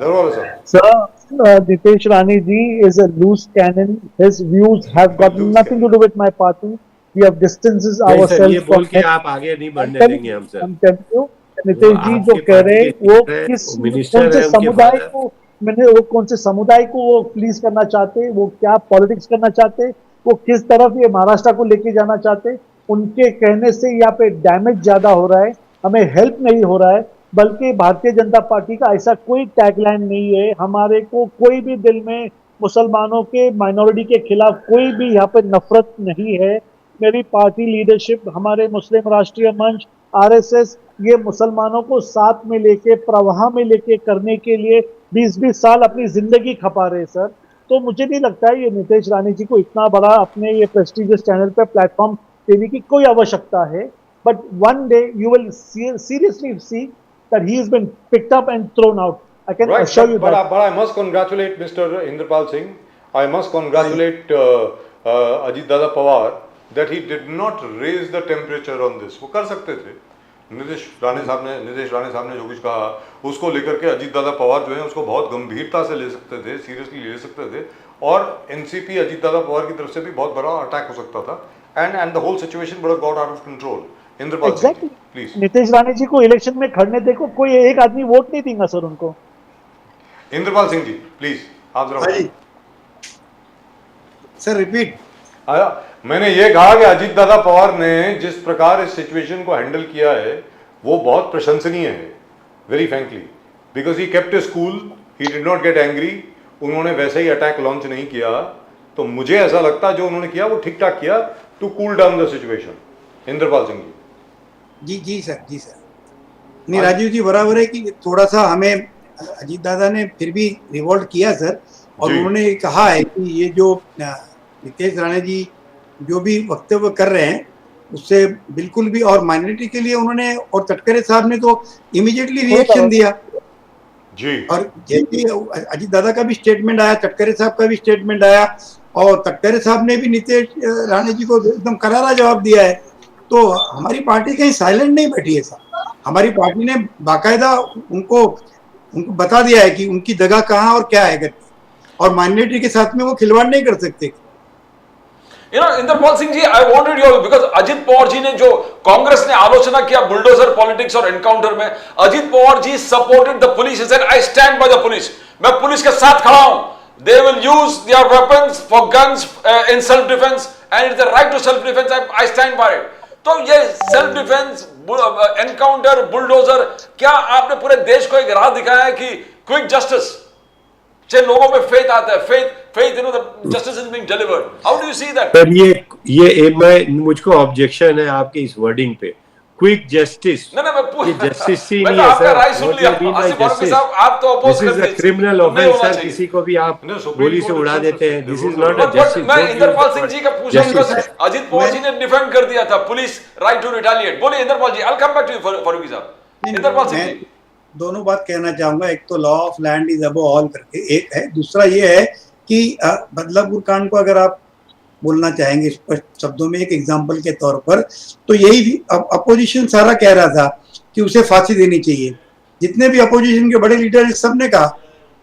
दरवाजा sir. Sir, Nitesh Rane ji is a loose cannon. His views have got nothing to do with my party. We have distances नहीं सर, ourselves ये बोल के आप आगे नहीं बढ़ने देंगे हम sir. I'm telling you, Nitesh ji जो कह रहे हैं वो किस कौन से समुदाय को, मैंने वो कौन से समुदाय को वो प्लीज करना चाहते हैं, वो क्या पॉलिटिक्स करना चाहते हैं, वो किस तरफ ये महाराष्ट्र को लेके जाना चाहते हैं, उनके कहने से यहाँ पे डैमेज ज्यादा हो रहा है, हमें हेल्प नहीं हो रहा है। बल्कि भारतीय जनता पार्टी का ऐसा कोई टैगलाइन नहीं है, हमारे को कोई भी दिल में मुसलमानों के, माइनॉरिटी के खिलाफ कोई भी यहाँ पे नफरत नहीं है। मेरी पार्टी लीडरशिप, हमारे मुस्लिम राष्ट्रीय मंच, आरएसएस, ये मुसलमानों को साथ में लेके, प्रवाह में लेके करने के लिए 20-20 साल अपनी जिंदगी खपा रहे सर। तो मुझे नहीं लगता है ये नितेश राणे जी को इतना बड़ा अपने ये प्रेस्टिजियस चैनल पे प्लेटफॉर्म देने की कोई आवश्यकता है। But one day you will seriously see that he has been picked up and thrown out. I can assure you that. But I must congratulate Mr. Indrapal Singh. I must congratulate Ajit Dada Pawar that he did not raise the temperature on this. वो कर सकते थे। नीतीश राणे साहब ने जो कुछ कहा उसको लेकर के अजीत दादा पवार जो है उसको बहुत गंभीरता से ले सकते थे, सीरियसली ले सकते थे, और एनसीपी अजीत दादा पवार की तरफ से भी बहुत बड़ा अटैक हो सकता था, and the whole situation would have got out of control. Indrapal Singh please. Nitesh Rane ji को इलेक्शन में खड़ने देखो, कोई एक आदमी वोट नहीं देगा सर उनको। इंद्रपाल सिंह जी प्लीज आप जरा। जी सर रिपीट। मैंने ये कहा कि अजीत दादा पवार ने जिस प्रकार इस सिचुएशन को हैंडल किया है वो बहुत प्रशंसनीय है, very frankly, because he kept his cool, he did not get angry. उन्होंने वैसे ही अटैक लॉन्च नहीं किया, तो मुझे ऐसा लगता है जो उन्होंने किया वो ठीक ठाक किया to cool down the situation. Indrapal Singh ji. जी सर, जी सर। नहीं राजीव जी बराबर है कि थोड़ा सा हमें अजीत दादा ने फिर भी रिवोल्ट किया सर, और उन्होंने कहा है कि ये जो नितेश राणे जी जो भी वक्तव्य कर रहे हैं उससे बिल्कुल भी, और माइनॉरिटी के लिए उन्होंने, और तटकरे साहब ने तो इमीडिएटली रिएक्शन दिया जी, और जैसे अजीत दादा का भी स्टेटमेंट आया, तटकरे साहब का भी स्टेटमेंट आया, और तटकरे साहब ने भी नितेश राणे जी को एकदम करारा जवाब दिया है। तो हमारी पार्टी कहीं साइलेंट नहीं बैठी है साहब, हमारी पार्टी ने बाकायदा उनको बता दिया है कि उनकी जगह कहाँ और क्या है, और माइनॉरिटी के साथ में वो खिलवाड़ नहीं कर सकते। You know, Indrapal Singh ji, I wanted your, because Ajit Pawar जी ने जो कांग्रेस ने आलोचना किया बुलडोजर पॉलिटिक्स और एनकाउंटर में, Ajit Pawar ji supported the police, said I stand by the police, मैं पुलिस के साथ खड़ा हूं, they will use their weapons for guns in self defense and it's the right to self defense, I stand by it। तो ये self defence, encounter, bulldozer, क्या आपने पूरे देश को एक राह दिखाया है कि क्विक जस्टिस से लोगों में फेथ आता है, faith you know the justice is being delivered, how do you see that? पर ये मैं मुझको ऑब्जेक्शन है आपके इस वर्डिंग पे, क्विक जस्टिस। नहीं जस्टिस ही मैं नहीं तो है आपका सर, राय सुन लिया, आसिफ फारूकी साहब आप तो अपोज करते हैं, क्रिमिनल ऑफेंस सर, किसी को भी आप गोली से उड़ा देते हैं, this is not a justice. मैं इंद्रपाल सिंह जी का पूछा बिकॉज़ अजित पवार जी ने डिफेंड कर दिया था पुलिस राइट टू रिटेलिएट। बोलिए Indrapal ji, I will come back to you Farooqui साहब। इंद्रपाल सिंह जी, दोनों बात कहना चाहूंगा, एक तो law of land is above all करके एक है, दूसरा ये है कि बदलापुर कांड को अगर आप बोलना चाहेंगे स्पष्ट शब्दों में एक एग्जांपल के तौर पर, तो यही अपोजिशन सारा कह रहा था कि उसे फांसी देनी चाहिए। जितने भी अपोजिशन के बड़े लीडर सब ने कहा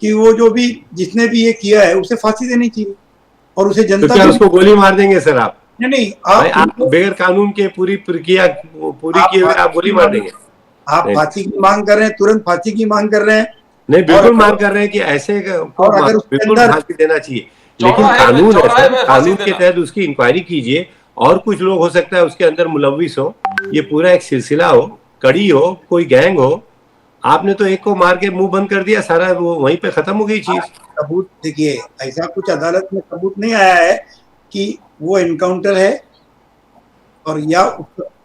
कि वो जो भी जिसने भी ये किया है उसे फांसी देनी चाहिए, और उसे जनता, तो क्या उसको गोली मार देंगे सर आप? नहीं, आप बगैर कानून के पूरी प्रक्रिया पूरी किए हुए आप गोली मार देंगे? आप फांसी की मांग कर रहे हैं, तुरंत फांसी की मांग कर रहे हैं? नहीं, बिल्कुल मांग कर रहे हैं कि ऐसे बिल्कुल फांसी देना चाहिए, लेकिन कानून है, कानून के तहत उसकी इंक्वायरी कीजिए, और कुछ लोग हो सकता है उसके अंदर मुलव्विस हो, ये पूरा एक सिलसिला हो, कड़ी हो, कोई गैंग हो। आपने तो एक को मार के मुंह बंद कर दिया, सारा वो वहीं पे खत्म हो गई चीज। सबूत देखिए, ऐसा कुछ अदालत में सबूत नहीं आया है कि वो एनकाउंटर है और या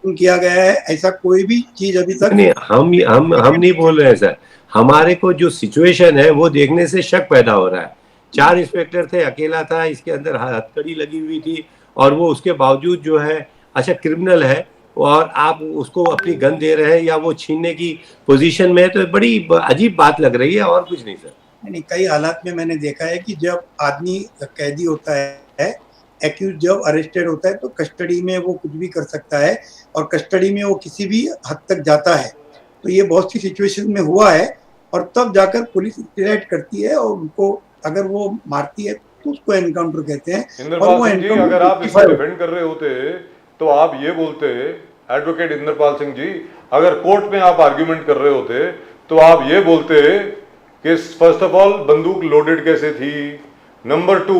किया गया है, ऐसा कोई भी चीज अभी तक नहीं। हम नहीं बोल रहे हैं सर, हमारे को जो सिचुएशन है वो देखने से शक पैदा हो रहा है। 4 इंस्पेक्टर थे, अकेला था, इसके अंदर हथकड़ी लगी हुई थी, और वो उसके बावजूद जो है अच्छा क्रिमिनल है, और आप उसको अपनी गन दे रहे हैं या वो छीनने की पोजीशन में है, तो बड़ी अजीब बात लग रही है, और कुछ नहीं सर। नहीं, कई हालात में मैंने देखा है कि जब आदमी कैदी होता है, एक्यूज जब अरेस्टेड होता है, तो कस्टडी में वो कुछ भी कर सकता है और कस्टडी में वो किसी भी हद तक जाता है। तो ये बहुत सी सिचुएशन में हुआ है और तब जाकर पुलिस रिलेट करती है और उनको अगर वो मारती है तो उसको एनकाउंटर कहते हैं। और इंद्रपाल वो सिंह जी, एनकाउंटर अगर आप इसको justify डिफेंड कर रहे होते तो आप ये बोलते, एडवोकेट इंद्रपाल सिंह जी, अगर कोर्ट में आप आर्ग्यूमेंट कर रहे होते तो आप ये बोलते कि फर्स्ट ऑफ ऑल बंदूक लोडेड कैसे थी, नंबर 2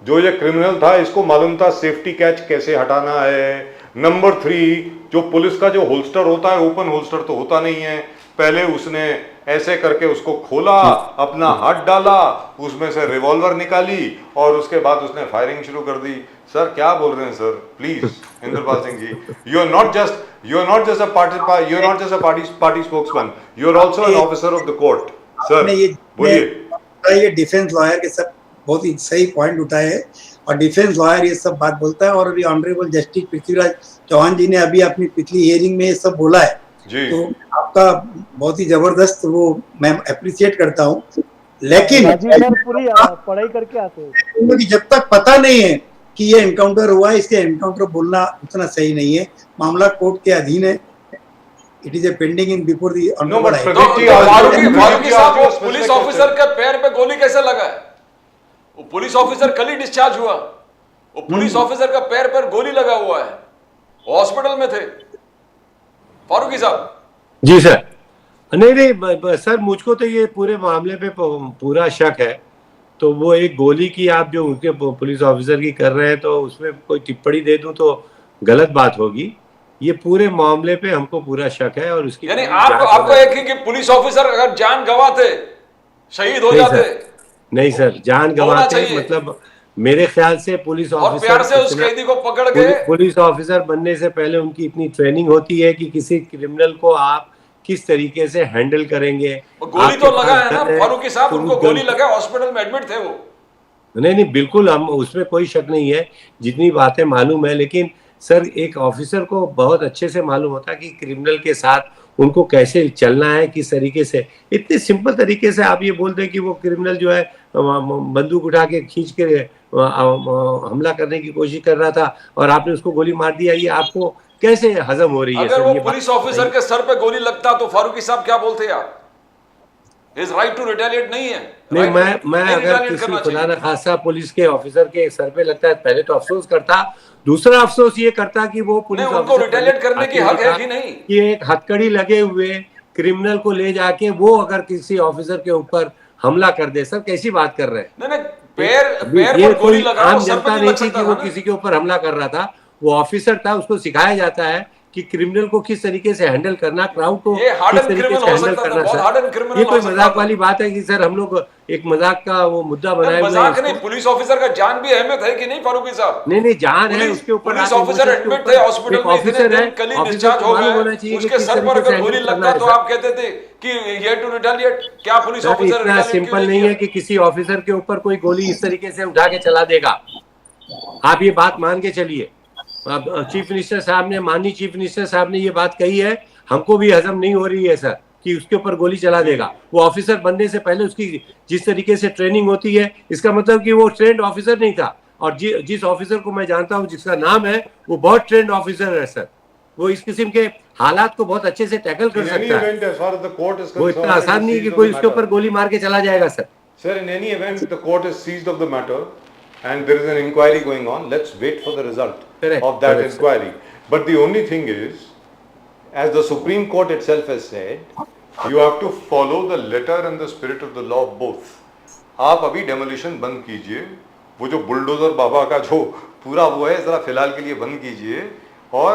जो ये क्रिमिनल था इसको मालूम था सेफ्टी कैच कैसे हटाना है, नंबर 3 जो पुलिस का जो होल्स्टर होता है ओपन होल्स्टर तो होता नहीं है, पहले उसने ऐसे करके उसको खोला, अपना हाथ डाला, उसमें से रिवॉल्वर निकाली और उसके बाद उसने फायरिंग शुरू कर दी। सर क्या बोल रहे हैं sir, please Indrapal Singh ji, you are not just a party spokesman, you are also an officer of the court. Sir आपने बोलिए। ये डिफेंस लॉयर के सब बहुत ही सही पॉइंट उठाए हैं और डिफेंस लॉयर ये सब बात बोलता है। और अभी ऑनरेबल जस्टिस पृथ्वीराज चौहान जी ने अभी अपनी पिछली हियरिंग में ये सब बोला है जी। तो आपका बहुत ही जबरदस्त वो मैं अप्रिशिएट करता हूँ। लेकिन राजीव सर पूरी पढ़ाई करके आते हैं क्योंकि जब तक पता नहीं है कि ये एनकाउंटर हुआ है, इसके एनकाउंटर बोलना उतना सही नहीं है। मामला कोर्ट के अधीन है, it is a pending in before the No, but honourable Pradeep जी, फारूकी साहब, वो specific पुलिस question. ऑफिसर के पैर पे गोली कैसे लगा है? वो पुलिस ऑफिसर कल ही डिस्चार्ज हुआ, वो पुलिस ऑफिसर का पैर पर गोली लगा हुआ है, हॉस्पिटल में थे। फारूकी साहब जी सर। नहीं सर, मुझको तो ये पूरे मामले पे पूरा शक है। तो वो एक गोली की आप जो उनके पुलिस ऑफिसर की कर रहे हैं तो उसमें कोई टिप्पणी दे दूं तो गलत बात होगी। ये पूरे मामले पे हमको पूरा शक है और उसकी यानी आपको एक ही कि पुलिस ऑफिसर अगर जान गंवाते, शहीद हो जाते। नहीं सर, जान गंवाते मतलब मेरे ख्याल से पुलिस और ऑफिसर प्यार से उस कैदी को पकड़ के पुलिस ऑफिसर बनने से पहले उनकी इतनी ट्रेनिंग होती है कि किसी क्रिमिनल को आप किस तरीके से हैंडल करेंगे। गोली तो लगा है ना फारूकी साहब, उनको गोली लगा, हॉस्पिटल में एडमिट थे वो। नहीं बिल्कुल, हम उसमें कोई शक नहीं है, जितनी बातें मालूम है। लेकिन सर एक ऑफिसर को बहुत अच्छे से मालूम होता है कि क्रिमिनल के साथ उनको कैसे चलना है, किस तरीके से। इतने सिंपल तरीके से आप ये बोल दें कि वो क्रिमिनल जो है बंदूक उठा के खींच के हमला करने की कोशिश कर रहा था और आपने उसको गोली मार दिया, ये आपको कैसे हजम हो रही है? अगर वो पुलिस ऑफिसर के सर पे गोली लगता तो फारूकी साहब क्या बोलते आप? His right to retaliate नहीं है। नहीं, मैं अगर किसी खुदा न खासा पुलिस के ऑफिसर के सर पे लगता है पहले तो अफसोस करता, दूसरा अफसोस ये करता कि वो पुलिस उनको रिटेलिएट करने की हक है कि नहीं, कि एक हथकड़ी लगे हुए क्रिमिनल को ले जाके वो अगर किसी ऑफिसर के ऊपर हमला कर दे। सर कैसी बात कर रहे हैं? नहीं पैर पर गोली लगा, आम जनता नहीं थी कि वो किसी के ऊपर हमला कर रहा था, वो ऑफिसर था, उसको सिखाया जाता है कि क्रिमिनल को किस तरीके से हैंडल करना, क्राउड को किस तरीके से हैंडल करना। सर ये कोई मजाक वाली बात है कि सर हम लोग एक मजाक का वो मुद्दा बनाए हुए हैं? मजाक नहीं, पुलिस ऑफिसर का जान भी अहमियत है कि नहीं फारूकी साहब? नहीं जान है उसके ऊपर। पुलिस ऑफिसर एडमिट थे हॉस्पिटल में, ऑफिसर है, कल ही डिस्चार्ज हो गए, उसके सर पर अगर गोली लगता तो आप कहते थे कि ये टू रिटेलिएट। क्या पुलिस ऑफिसर इतना सिंपल नहीं है कि किसी ऑफिसर के ऊपर कोई गोली इस तरीके से उठा के चला देगा। आप ये बात मान के चलिए। चीफ मिनिस्टर साहब ने, माननीय चीफ मिनिस्टर साहब ने ये बात कही है, हमको भी हजम नहीं हो रही है सर कि उसके ऊपर गोली चला देगा। वो ऑफिसर बनने से पहले उसकी जिस तरीके से ट्रेनिंग होती है, इसका मतलब कि वो ट्रेंड ऑफिसर नहीं था। और जिस ऑफिसर को मैं जानता हूँ जिसका नाम है, वो बहुत ट्रेंड ऑफिसर है सर। वो इस किस्म के हालात को बहुत अच्छे से टैकल कर सकता है। वो इतना आसान नहीं है कि कोई उसके ऊपर गोली मार के चला जाएगा sir. Sir, in any event, the court is seized of the matter and there is an inquiry going on. Let's wait for the result of that inquiry. But the only thing is, as the Supreme Court itself has said, you have to follow the letter and the spirit of the law both. आप अभी demolition बंद कीजिए, वो जो bulldozer बाबा का जो पूरा वो है जरा फिलहाल के लिए बंद कीजिए और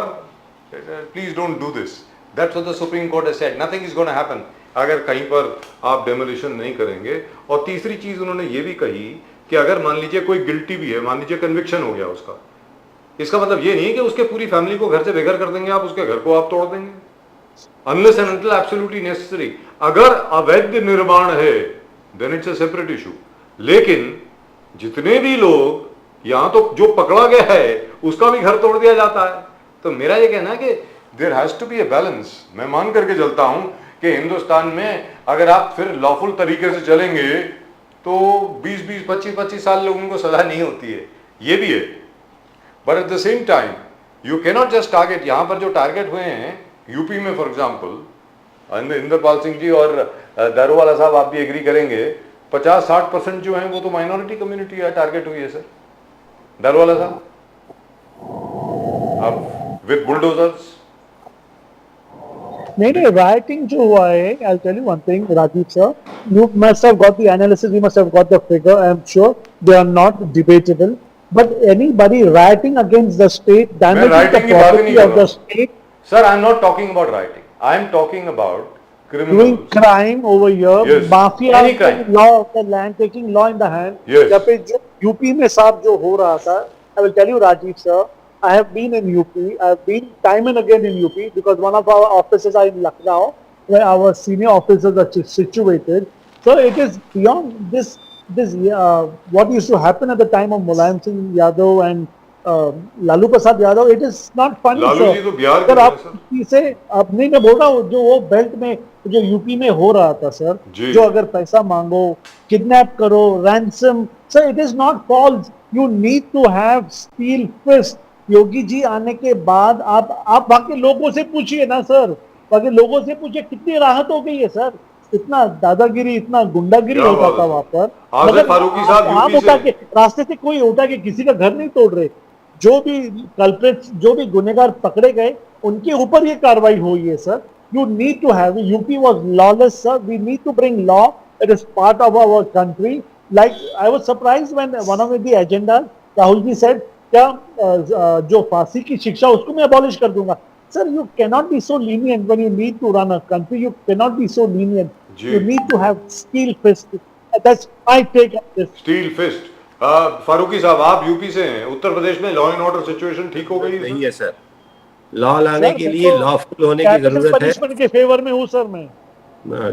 please don't do this. That's what the Supreme Court has said. Nothing is going to happen अगर कहीं पर आप डेमोलिशन नहीं करेंगे। और तीसरी चीज उन्होंने ये भी कही कि अगर मान लीजिए कोई गिल्टी भी है, मान लीजिए कन्विक्शन हो गया उसका, इसका मतलब ये नहीं कि उसके पूरी फैमिली को घर से बेघर कर देंगे, आप उसके घर को आप तोड़ देंगे। Unless and until absolutely necessary. अगर अवैध निर्माण है then it's a separate issue. लेकिन जितने भी लोग यहां तो जो पकड़ा गया है उसका भी घर तोड़ दिया जाता है। तो मेरा ये कहना है कि there has to be a balance. मैं मान करके चलता हूं कि हिंदुस्तान में अगर आप फिर लॉफुल तरीके से चलेंगे तो 20-20, 25-25 साल लोगों को सजा नहीं होती है, ये भी है। But at the same time you cannot just target, यहाँ पर जो टारगेट हुए हैं यूपी में फॉर एग्जाम्पल, इंद्रपाल सिंह जी और दारूवाला साहब आप भी एग्री करेंगे, 50-60% जो है वो तो माइनॉरिटी कम्युनिटी है टारगेट हुई है सर। दारूवाला साहब अब विद बुलडोजर्स। नहीं, rioting जो हुआ है, I'll tell you one thing, Rajiv sir, you must have got the analysis, you must have got the figure, I'm sure they are not debatable, but anybody rioting against the state, damaging the rioting की बात ही नहीं property कर of रहा the state, Sir, I am not talking about rioting. I am talking about doing criminals. crime over here, Yes, mafia, any crime. law of the land, taking law in the hand. Yes. जब पे जो UP में साहब जो हो रहा था, I will tell you Rajiv sir, I have been in UP, I have been time and again in UP because one of our offices are in Lucknow where our senior officers are situated. So it is beyond this what used to happen at the time of Mulayam Singh Yadav and Lalu Prasad Yadav, it is not funny Lalu ji तो बिहार के sir. आप sir. इसे अब नहीं, मैं बोल रहा हूँ जो वो बेल्ट में जो यूपी में हो रहा था सर, जो अगर पैसा मांगो, किडनैप करो, ransom, sir it is not false, you need to have steel fist. Yogi ji आने के बाद आप वहां के लोगों से पूछिए ना सर, वहां के लोगों से पूछिए कितनी राहत हो गई है सर। इतना दादागिरी, इतना गुंडागिरी होता था वहां पर, मगर फारूकी साहब आप उठा के रास्ते से कोई उठा के किसी का घर नहीं तोड़ रहे। जो भी कल्प्रिट्स, जो भी गुनेगार पकड़े गए उनके ऊपर ये कार्रवाई हुई है sir. You need to have, UP was lawless sir, we need to bring law, it is part of our country. Like I was surprised when one of the agenda Rahul ji said क्या जो फांसी की शिक्षा उसको मैं अबॉलिश कर दूंगा। Sir you can not be so lenient when you need to run a country, you can not be so lenient, you need to have steel fist. That's my take on this. Steel fist. Farooqui साहब आप UP से हैं, उत्तर प्रदेश में law and order situation ठीक हो गई नहीं है सर। लॉ लाने के लिए लॉफुल होने की जरूरत है। पनिशमेंट के फेवर में हूं सर मैं।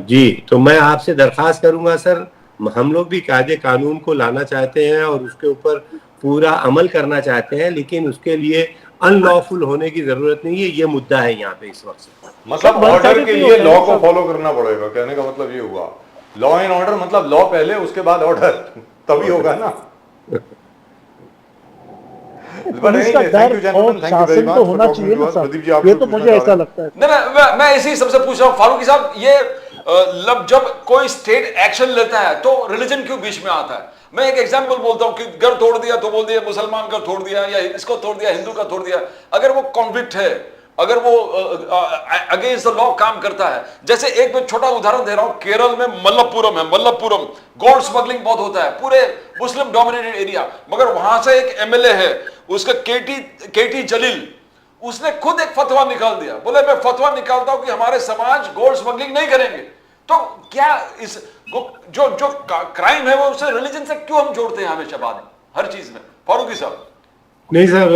जी, तो मैं आपसे दरखास्त करूंगा सर, हम लोग भी कायदे कानून को लाना चाहते हैं और उसके ऊपर पूरा अमल करना चाहते हैं, लेकिन उसके लिए अनलॉफुल होने की जरूरत नहीं है। ये मुद्दा है यहाँ पे इस वक्त। मतलब ऑर्डर के लिए लॉ को फॉलो करना पड़ेगा, कहने का मतलब ये हुआ। लॉ एंड ऑर्डर मतलब लॉ पहले उसके बाद ऑर्डर, तभी होगा ना। पुलिस का डर और शासन तो होना चाहिए ना सर, ये तो मुझे ऐसा लगता है। नहीं, मैं इसी सबसे पूछ रहा हूँ फारूकी साहब, ये जब कोई स्टेट एक्शन लेता है तो रिलीजन क्यों बीच में आता है? मैं एक एग्जांपल बोलता हूँ कि घर तोड़ दिया तो बोल दिया मुसलमान का तोड़ दिया, या इसको तोड़ दिया, हिंदू का तोड़ दिया। अगर वो कॉन्फ्लिक्ट है, अगर वो अगेंस्ट द लॉ काम करता है, जैसे एक मैं छोटा उदाहरण दे रहा हूं, केरल में मल्लपुरम है, मल्लपुरम गोल्ड स्मगलिंग बहुत होता है, पूरे मुस्लिम डोमिनेटेड एरिया, मगर वहां से एक एमएलए है उसका केटी जलील, उसने खुद एक फतवा निकाल दिया, बोले मैं फतवा निकालता हूं कि हमारे समाज गोल्ड स्मगलिंग नहीं करेंगे। तो क्या इस जो क्राइम है वो उसे रिलीजन से क्यों हम जोड़ते हैं हमेशा बाद हर चीज में? फारूकी साहब नहीं सर,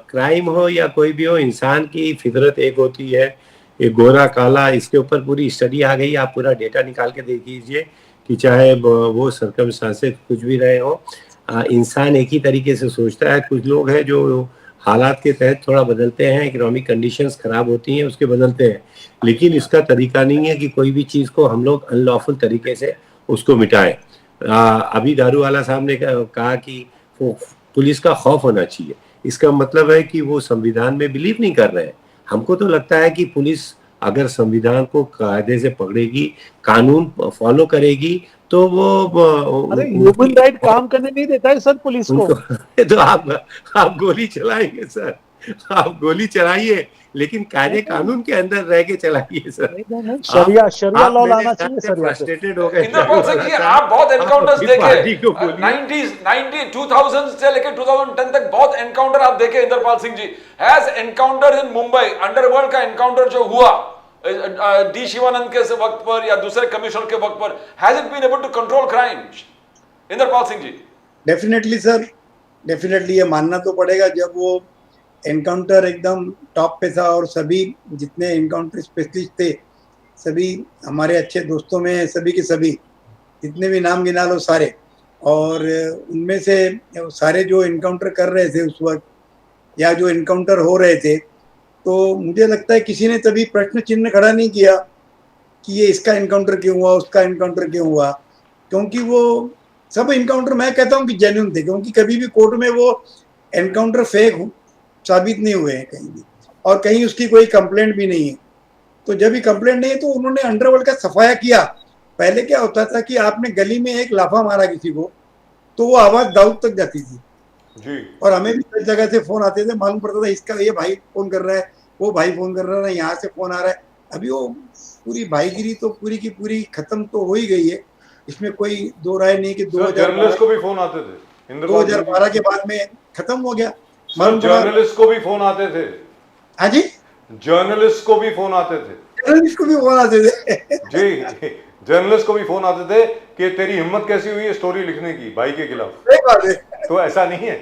क्राइम हो या कोई भी हो, इंसान की फितरत एक होती है, ये गोरा काला, इसके ऊपर पूरी स्टडी आ गई। आप पूरा डेटा निकाल के देख लीजिए कि चाहे वो सर्कमस्टांसेस कुछ भी रहे हो, इंसान एक ही तरीके से सोचता है। कुछ लोग हैं जो हालात के तहत थोड़ा बदलते हैं, इकोनॉमिक कंडीशंस खराब होती हैं उसके बदलते हैं, लेकिन इसका तरीका नहीं है कि कोई भी चीज़ को हम लोग अनलॉफुल तरीके से उसको मिटाएं। अभी दारूवाला साहब ने कहा कि वो पुलिस का खौफ होना चाहिए, इसका मतलब है कि वो संविधान में बिलीव नहीं कर रहे हैं। हमको तो लगता है कि पुलिस अगर संविधान को कायदे से पकड़ेगी, कानून फॉलो करेगी, तो वो अरे ह्यूमन राइट काम करने नहीं देता है सर पुलिस को। तो आप गोली चलाएंगे सर, आप गोली चलाइए, लेकिन कायदे कानून के अंदर रह के चलाइए सर। शरिया लॉ लाना चाहिए सर। फ्रस्ट्रेटेड हो गए। इंद्रपाल सिंह जी, आप बहुत एनकाउंटर्स देखे 2000 से लेकर 2010 तक, बहुत एनकाउंटर आप देखे Indrapal Singh ji. Has encounter in Mumbai, underworld का एनकाउंटर जो हुआ डी शिवानंद के वक्त पर या दूसरे कमिश्नर के वक्त पर, has it been able to control crime? Indrapal Singh ji definitely sir, definitely ये मानना तो पड़ेगा, जब वो एनकाउंटर एकदम टॉप पे था और सभी जितने एनकाउंटर स्पेशलिस्ट थे सभी हमारे अच्छे दोस्तों में, सभी के सभी जितने भी नाम गिना लो सारे, और उनमें से सारे जो एनकाउंटर कर रहे थे उस वक्त या जो एनकाउंटर हो रहे थे, तो मुझे लगता है किसी ने तभी प्रश्न चिन्ह खड़ा नहीं किया कि ये इसका इनकाउंटर क्यों हुआ, उसका इनकाउंटर क्यों हुआ, क्योंकि वो सब इनकाउंटर मैं कहता हूँ कि जेन्युइन थे, क्योंकि कभी भी कोर्ट में वो एनकाउंटर फेक साबित नहीं हुए हैं कहीं भी, और कहीं उसकी कोई कंप्लेंट भी नहीं है। तो जब भी कंप्लेंट नहीं है तो उन्होंने अंडरवर्ल्ड का सफाया किया। पहले क्या होता था कि आपने गली में एक लाफा मारा किसी को तो वो आवाज दाऊद तक जाती थी जी और हमें भी कई जगह से फोन आते थे, मालूम पड़ता था इसका ये भाई फोन कर रहा है, वो भाई फोन कर रहा है, यहाँ से फोन आ रहा है। अभी वो पूरी भाईगिरी तो पूरी की पूरी खत्म तो हो ही गई है, इसमें कोई दो राय नहीं कि सर जर्नलिस्ट को भी फोन आते थे, इंद्रपाल सिंह जी। 2012 के बाद में खत्म हो गया। सर मालूम पड़ा। जर्नलिस्ट को भी फोन आते थे, हाँ जी, जर्नलिस्ट को भी फोन आते थे जर्नलिस्ट को भी फोन आते थे। जी, जर्नलिस्ट को भी फोन आते थे कि तेरी हिम्मत कैसी हुई है स्टोरी लिखने की भाई के खिलाफ। सही बात है। तो ऐसा नहीं है।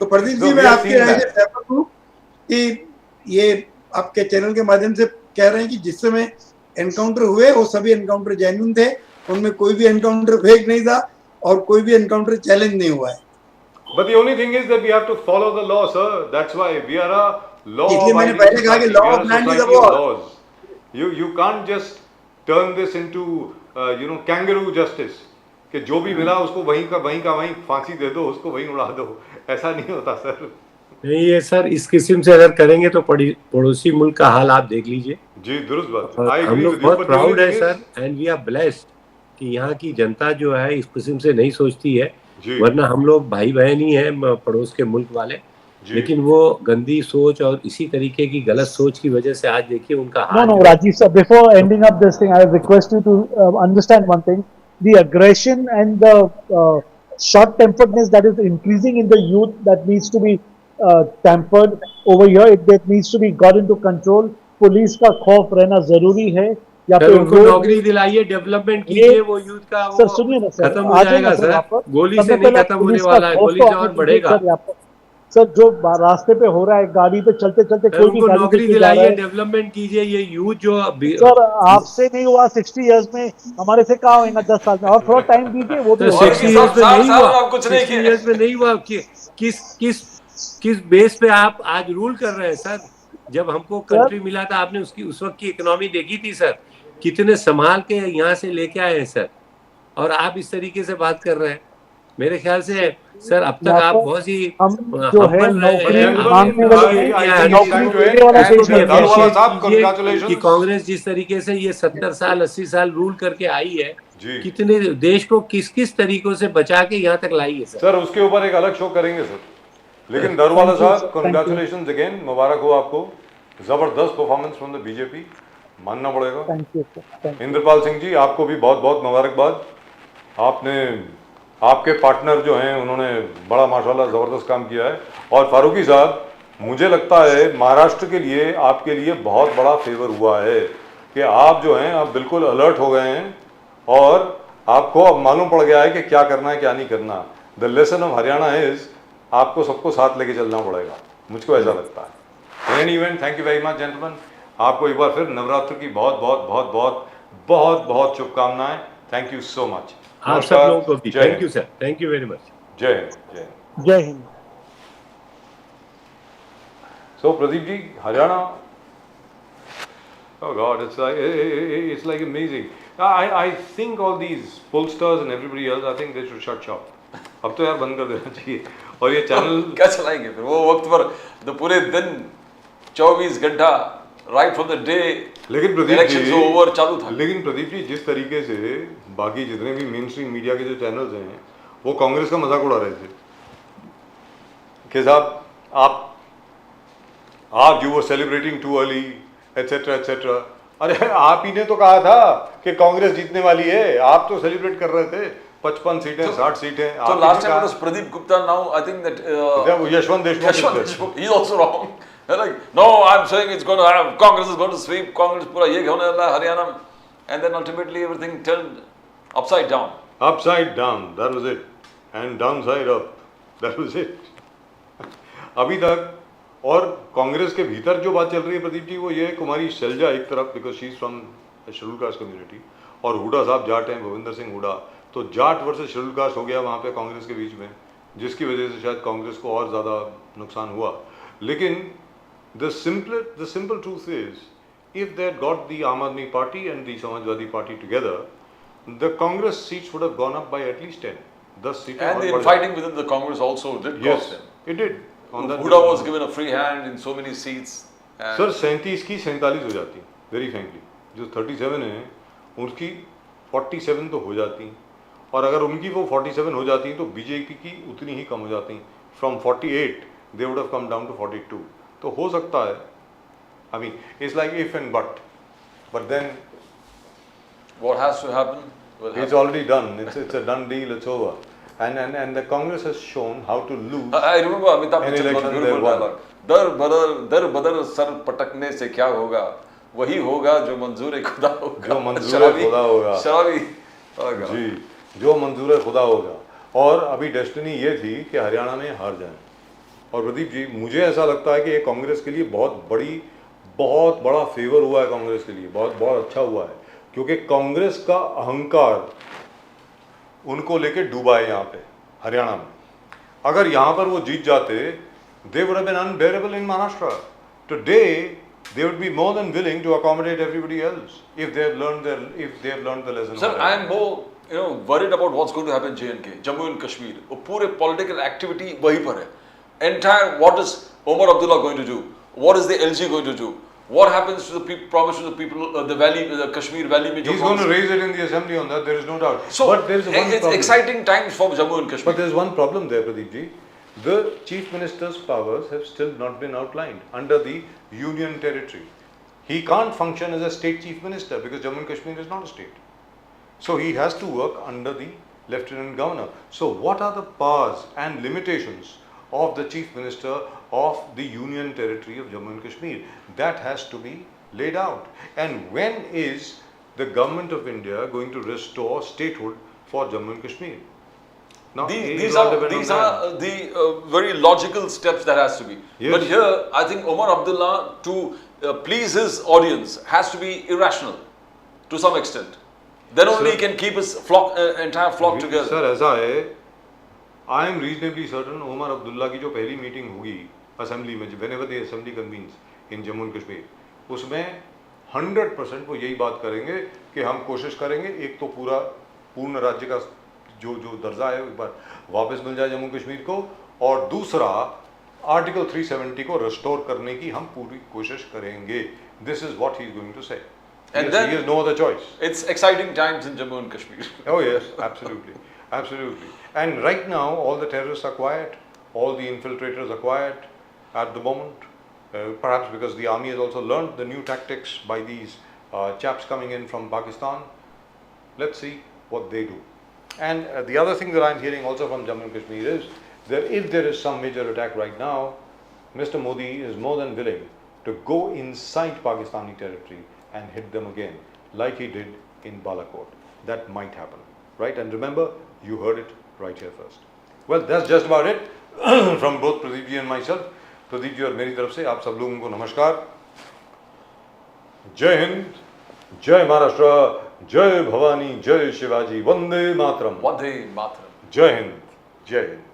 तो प्रदीप So जी, we मैं have आपकी seen राय से that. सहमत हूँ कि ये आपके चैनल के माध्यम से कह रहे हैं कि जिस समय एनकाउंटर हुए वो सभी एनकाउंटर जेन्युइन थे, उनमें कोई भी एनकाउंटर फेक नहीं था और कोई भी एनकाउंटर चैलेंज नहीं हुआ है। But the only thing is that we have to follow the law, sir. That's why we are a law इसलिए मैंने abiding पहले कहा कि society. law We are of a land is society of above. laws. You can't just turn this into kangaroo justice कि जो भी मिला उसको वहीं का वहीं फांसी दे दो, उसको वहीं उड़ा दो। ऐसा नहीं होता सर। नहीं, ये सर इस किस्म से अगर करेंगे तो पड़ोसी मुल्क का हाल आप देख लीजिए। जी दुरुस्त बात। और I हम agree लोग with you, बहुत but the only प्राउड है thing sir, is- and we are blessed कि यहाँ की जनता जो है इस किस्म से नहीं सोचती है। जी। वरना हम लोग भाई बहन ही हैं पड़ोस के मुल्क वाले, जी। लेकिन वो गंदी सोच और इसी तरीके की गलत सोच की वजह से आज देखिए उनका No, हाल no, जो है। Rajiv sir, before ending up this thing, I request you to understand one thing. The aggression and the short-temperedness that is increasing in the youth, that needs to be tempered over here. That needs to be got into control. Police का खौफ रहना जरूरी है। या sir फिर उनको नौकरी दिलाइए, development कीजिए, वो यूथ का सर वो सुनिए ना सर, खत्म हो आ जाएगा जाएगा सर सर। वापस। गोली सबसे से नहीं पहले खत्म होने पुलिस का वाला है, खौफ गोली तो से आने और दीजिए बढ़ेगा। सर। यहाँ पर सर जो रास्ते पे हो रहा है, गाड़ी पे चलते चलते सर कोई भी उनको गाड़ी नौकरी लेके जा रहा दिलाइए, है। डेवलपमेंट कीजिए। ये यूथ जो सर आपसे नहीं हुआ 60 इयर्स में, हमारे से कहा होगा 10 साल में, और थोड़ा टाइम दीजिए, वो भी तो हो और जाएगा। 60 भी इयर्स सब में 60 नहीं साल हुआ, में आप कुछ नहीं 60 किए। इयर्स में नहीं हुआ। किस किस किस बेस पे आप आज रूल कर रहे हैं सर? जब हमको कंट्री मिला था आपने उसकी उस वक्त की इकोनॉमी देखी थी सर, कितने संभाल के यहाँ से लेके आए हैं सर, और आप इस तरीके से बात कर रहे हैं। मेरे ख्याल से सर अब तक आप बहुत ही हम जो है हम्बल रहे नौकरी हैं। मांगने वाले, Gentlemen, नौकरी देने वाला इसको देश भी है। दारूवाला साहब, appreciate कीजिए congratulations. कि कांग्रेस जिस तरीके से ये 70 साल 80 साल रूल करके आई है, जी। कितने देश को किस किस तरीकों से बचा के यहाँ तक लाई है सर। सर उसके ऊपर एक अलग शो करेंगे सर। लेकिन दारूवाला साहब, कंग्रेचुलेशन अगेन, मुबारक हो आपको। जबरदस्त परफॉर्मेंस फ्रॉम द बीजेपी, मानना पड़ेगा। Thank you sir. Indrapal Singh ji, आपको भी बहुत बहुत मुबारकबाद। आपने, आपके पार्टनर जो हैं उन्होंने बड़ा माशाल्लाह ज़बरदस्त काम किया है। और फारूकी साहब, मुझे लगता है महाराष्ट्र के लिए आपके लिए बहुत बड़ा फेवर हुआ है कि आप जो हैं आप बिल्कुल अलर्ट हो गए हैं और आपको अब मालूम पड़ गया है कि क्या करना है क्या नहीं करना। The lesson of Haryana is आपको सबको साथ लेके चलना पड़ेगा, मुझको ऐसा लगता है। Any event, thank you very much gentleman. आपको एक बार फिर नवरात्र की बहुत बहुत बहुत बहुत बहुत बहुत शुभकामनाएं। Thank you so much. आप सब लोगों को भी thank you sir, thank you very much. जय हिंद, जय हिंद। जय Hind. So Pradeep ji, Haryana, oh God, it's like amazing. I think all these pollsters and everybody else, I think they should shut shop. अब तो यार बंद कर देना चाहिए। और ये चैनल क्या चलाएंगे फिर वो वक्त पर, तो पूरे दिन 24 घंटा राइट फ्रॉम द डे लेकिन प्रदीप इलेक्शन जी, ओवर चालू था। लेकिन प्रदीप जी, जिस तरीके से बाकी जितने भी मेन स्ट्रीम मीडिया के जो चैनल्स हैं वो कांग्रेस का मजाक उड़ा रहे थे कि साहब आप you were celebrating too early etcetera etcetera. अरे आप ही ने तो कहा था कि कांग्रेस जीतने वाली है, आप तो सेलिब्रेट कर रहे थे 55 सीटें 60 सीटें। So last time it was Pradeep Gupta, now I think that Yashwant Yashwant Deshmukh. Deshmukh, he's also wrong. They're like, no, I'm saying it's going to have, Congress is going to sweep, Congress पूरा ये होने वाला है Haryana, and then ultimately everything turned upside down. Upside down, that was it, and downside up, that was it. अभी तक और कांग्रेस के भीतर जो बात चल रही है प्रदीप जी, वो ये है कुमारी शैलजा एक तरफ, because she is from schedule caste community, और हुडा साहब जाट हैं, भूपिंदर सिंह हुडा, तो जाट वर्सेस शेड्यूल कास्ट हो गया वहाँ पे कांग्रेस के बीच में, जिसकी वजह से शायद कांग्रेस को और ज़्यादा नुकसान हुआ। लेकिन the simple truth is if they had got the Aam Aadmi Party and the Samajwadi Party together, the Congress seats would have gone up by at least 10. 10 seats. And the infighting within the Congress also did Yes, cost them. it did. On that Huda was given a free hand in so many seats. And sir 37 की 47 हो जाती, very frankly जो 37 है उनकी 47 तो हो जाती, और अगर उनकी वो 47 हो जाती तो बीजेपी की उतनी ही कम हो जाती, from 48 they would have come down to 42. तो हो सकता है, I mean it's like if and but then what has to happen will it's happen. already done, it's a done deal, it's over, and the Congress has shown how to lose. I remember Amitabh An Bachchan election was a they beautiful won. dialogue. दर बदर sir पटकने से क्या होगा, वही होगा जो मंजूर खुदा होगा. जो मंजूर खुदा होगा. शराबी होगा. जी, जो मंजूर खुदा होगा. और अभी डेस्टिनी ये थी कि हरियाणा में हार जाए. और प्रदीप जी, मुझे ऐसा लगता है कि ये कांग्रेस के लिए बहुत बड़ा फेवर हुआ है, कांग्रेस के लिए बहुत अच्छा हुआ है, क्योंकि कांग्रेस का अहंकार उनको लेके डूबा है यहाँ पे हरियाणा में. अगर यहाँ पर वो जीत जाते, they would have been unbearable in Maharashtra. Today they would be more than willing to accommodate everybody else if they have learned the lesson. Sir, I am more worried about what's going to happen in J&K, Jammu and Kashmir. वो पूरे political activity वहीं पर है. Entire, what is Omar Abdullah going to do? What is the LG going to do? What happens to the promise to the people, the valley, the Kashmir valley? Mein jo He's going to raise it in the assembly on that, there is no doubt. So, but there is one it's problem. exciting times for Jammu and Kashmir. But there is one problem there, Pradeep ji. The chief minister's powers have still not been outlined under the union territory. He can't function as a state chief minister because Jammu and Kashmir is not a state. So he has to work under the lieutenant governor. So what are the powers and limitations of the chief minister of the union territory of Jammu and Kashmir? That has to be laid out. And when is the government of India going to restore statehood for Jammu and Kashmir? Now, These are the very logical steps that has to be. Yes. But here, I think Omar Abdullah, to please his audience, has to be irrational to some extent. Then only he can keep his entire flock together. Sir ऐसा है, I am reasonably certain Omar Abdullah की जो पहली meeting होगी assembly में, whenever the assembly convenes in Jammu and Kashmir, उसमें 100% वो यही बात करेंगे कि हम कोशिश करेंगे एक तो पूर्ण राज्य का जो दर्जा है एक बार वापस मिल जाए जम्मू कश्मीर को, और दूसरा आर्टिकल 370 को रिस्टोर करने की हम पूरी कोशिश करेंगे. This is what he is going to say. And then he has no other choice. It's exciting times in Jammu and Kashmir. Oh yes, absolutely. And right now all the terrorists are quiet, all the infiltrators are quiet at the moment, perhaps because the army has also learned the new tactics by these chaps coming in from Pakistan. Let's see what they do. And the other thing that I'm hearing also from Jammu and Kashmir is that if there is some major attack right now, Mr. Modi is more than willing to go inside Pakistani territory and hit them again, like he did in Balakot. That might happen, right? And remember, you heard it right here first. Well, that's just about it from both Pradeep ji and myself. Pradeep ji और मेरी तरफ से आप सब लोगों को नमस्कार. जय हिंद, जय महाराष्ट्र, जय भवानी, जय शिवाजी, वंदे मातरम. Vande Mataram. जय हिंद, जय हिंद.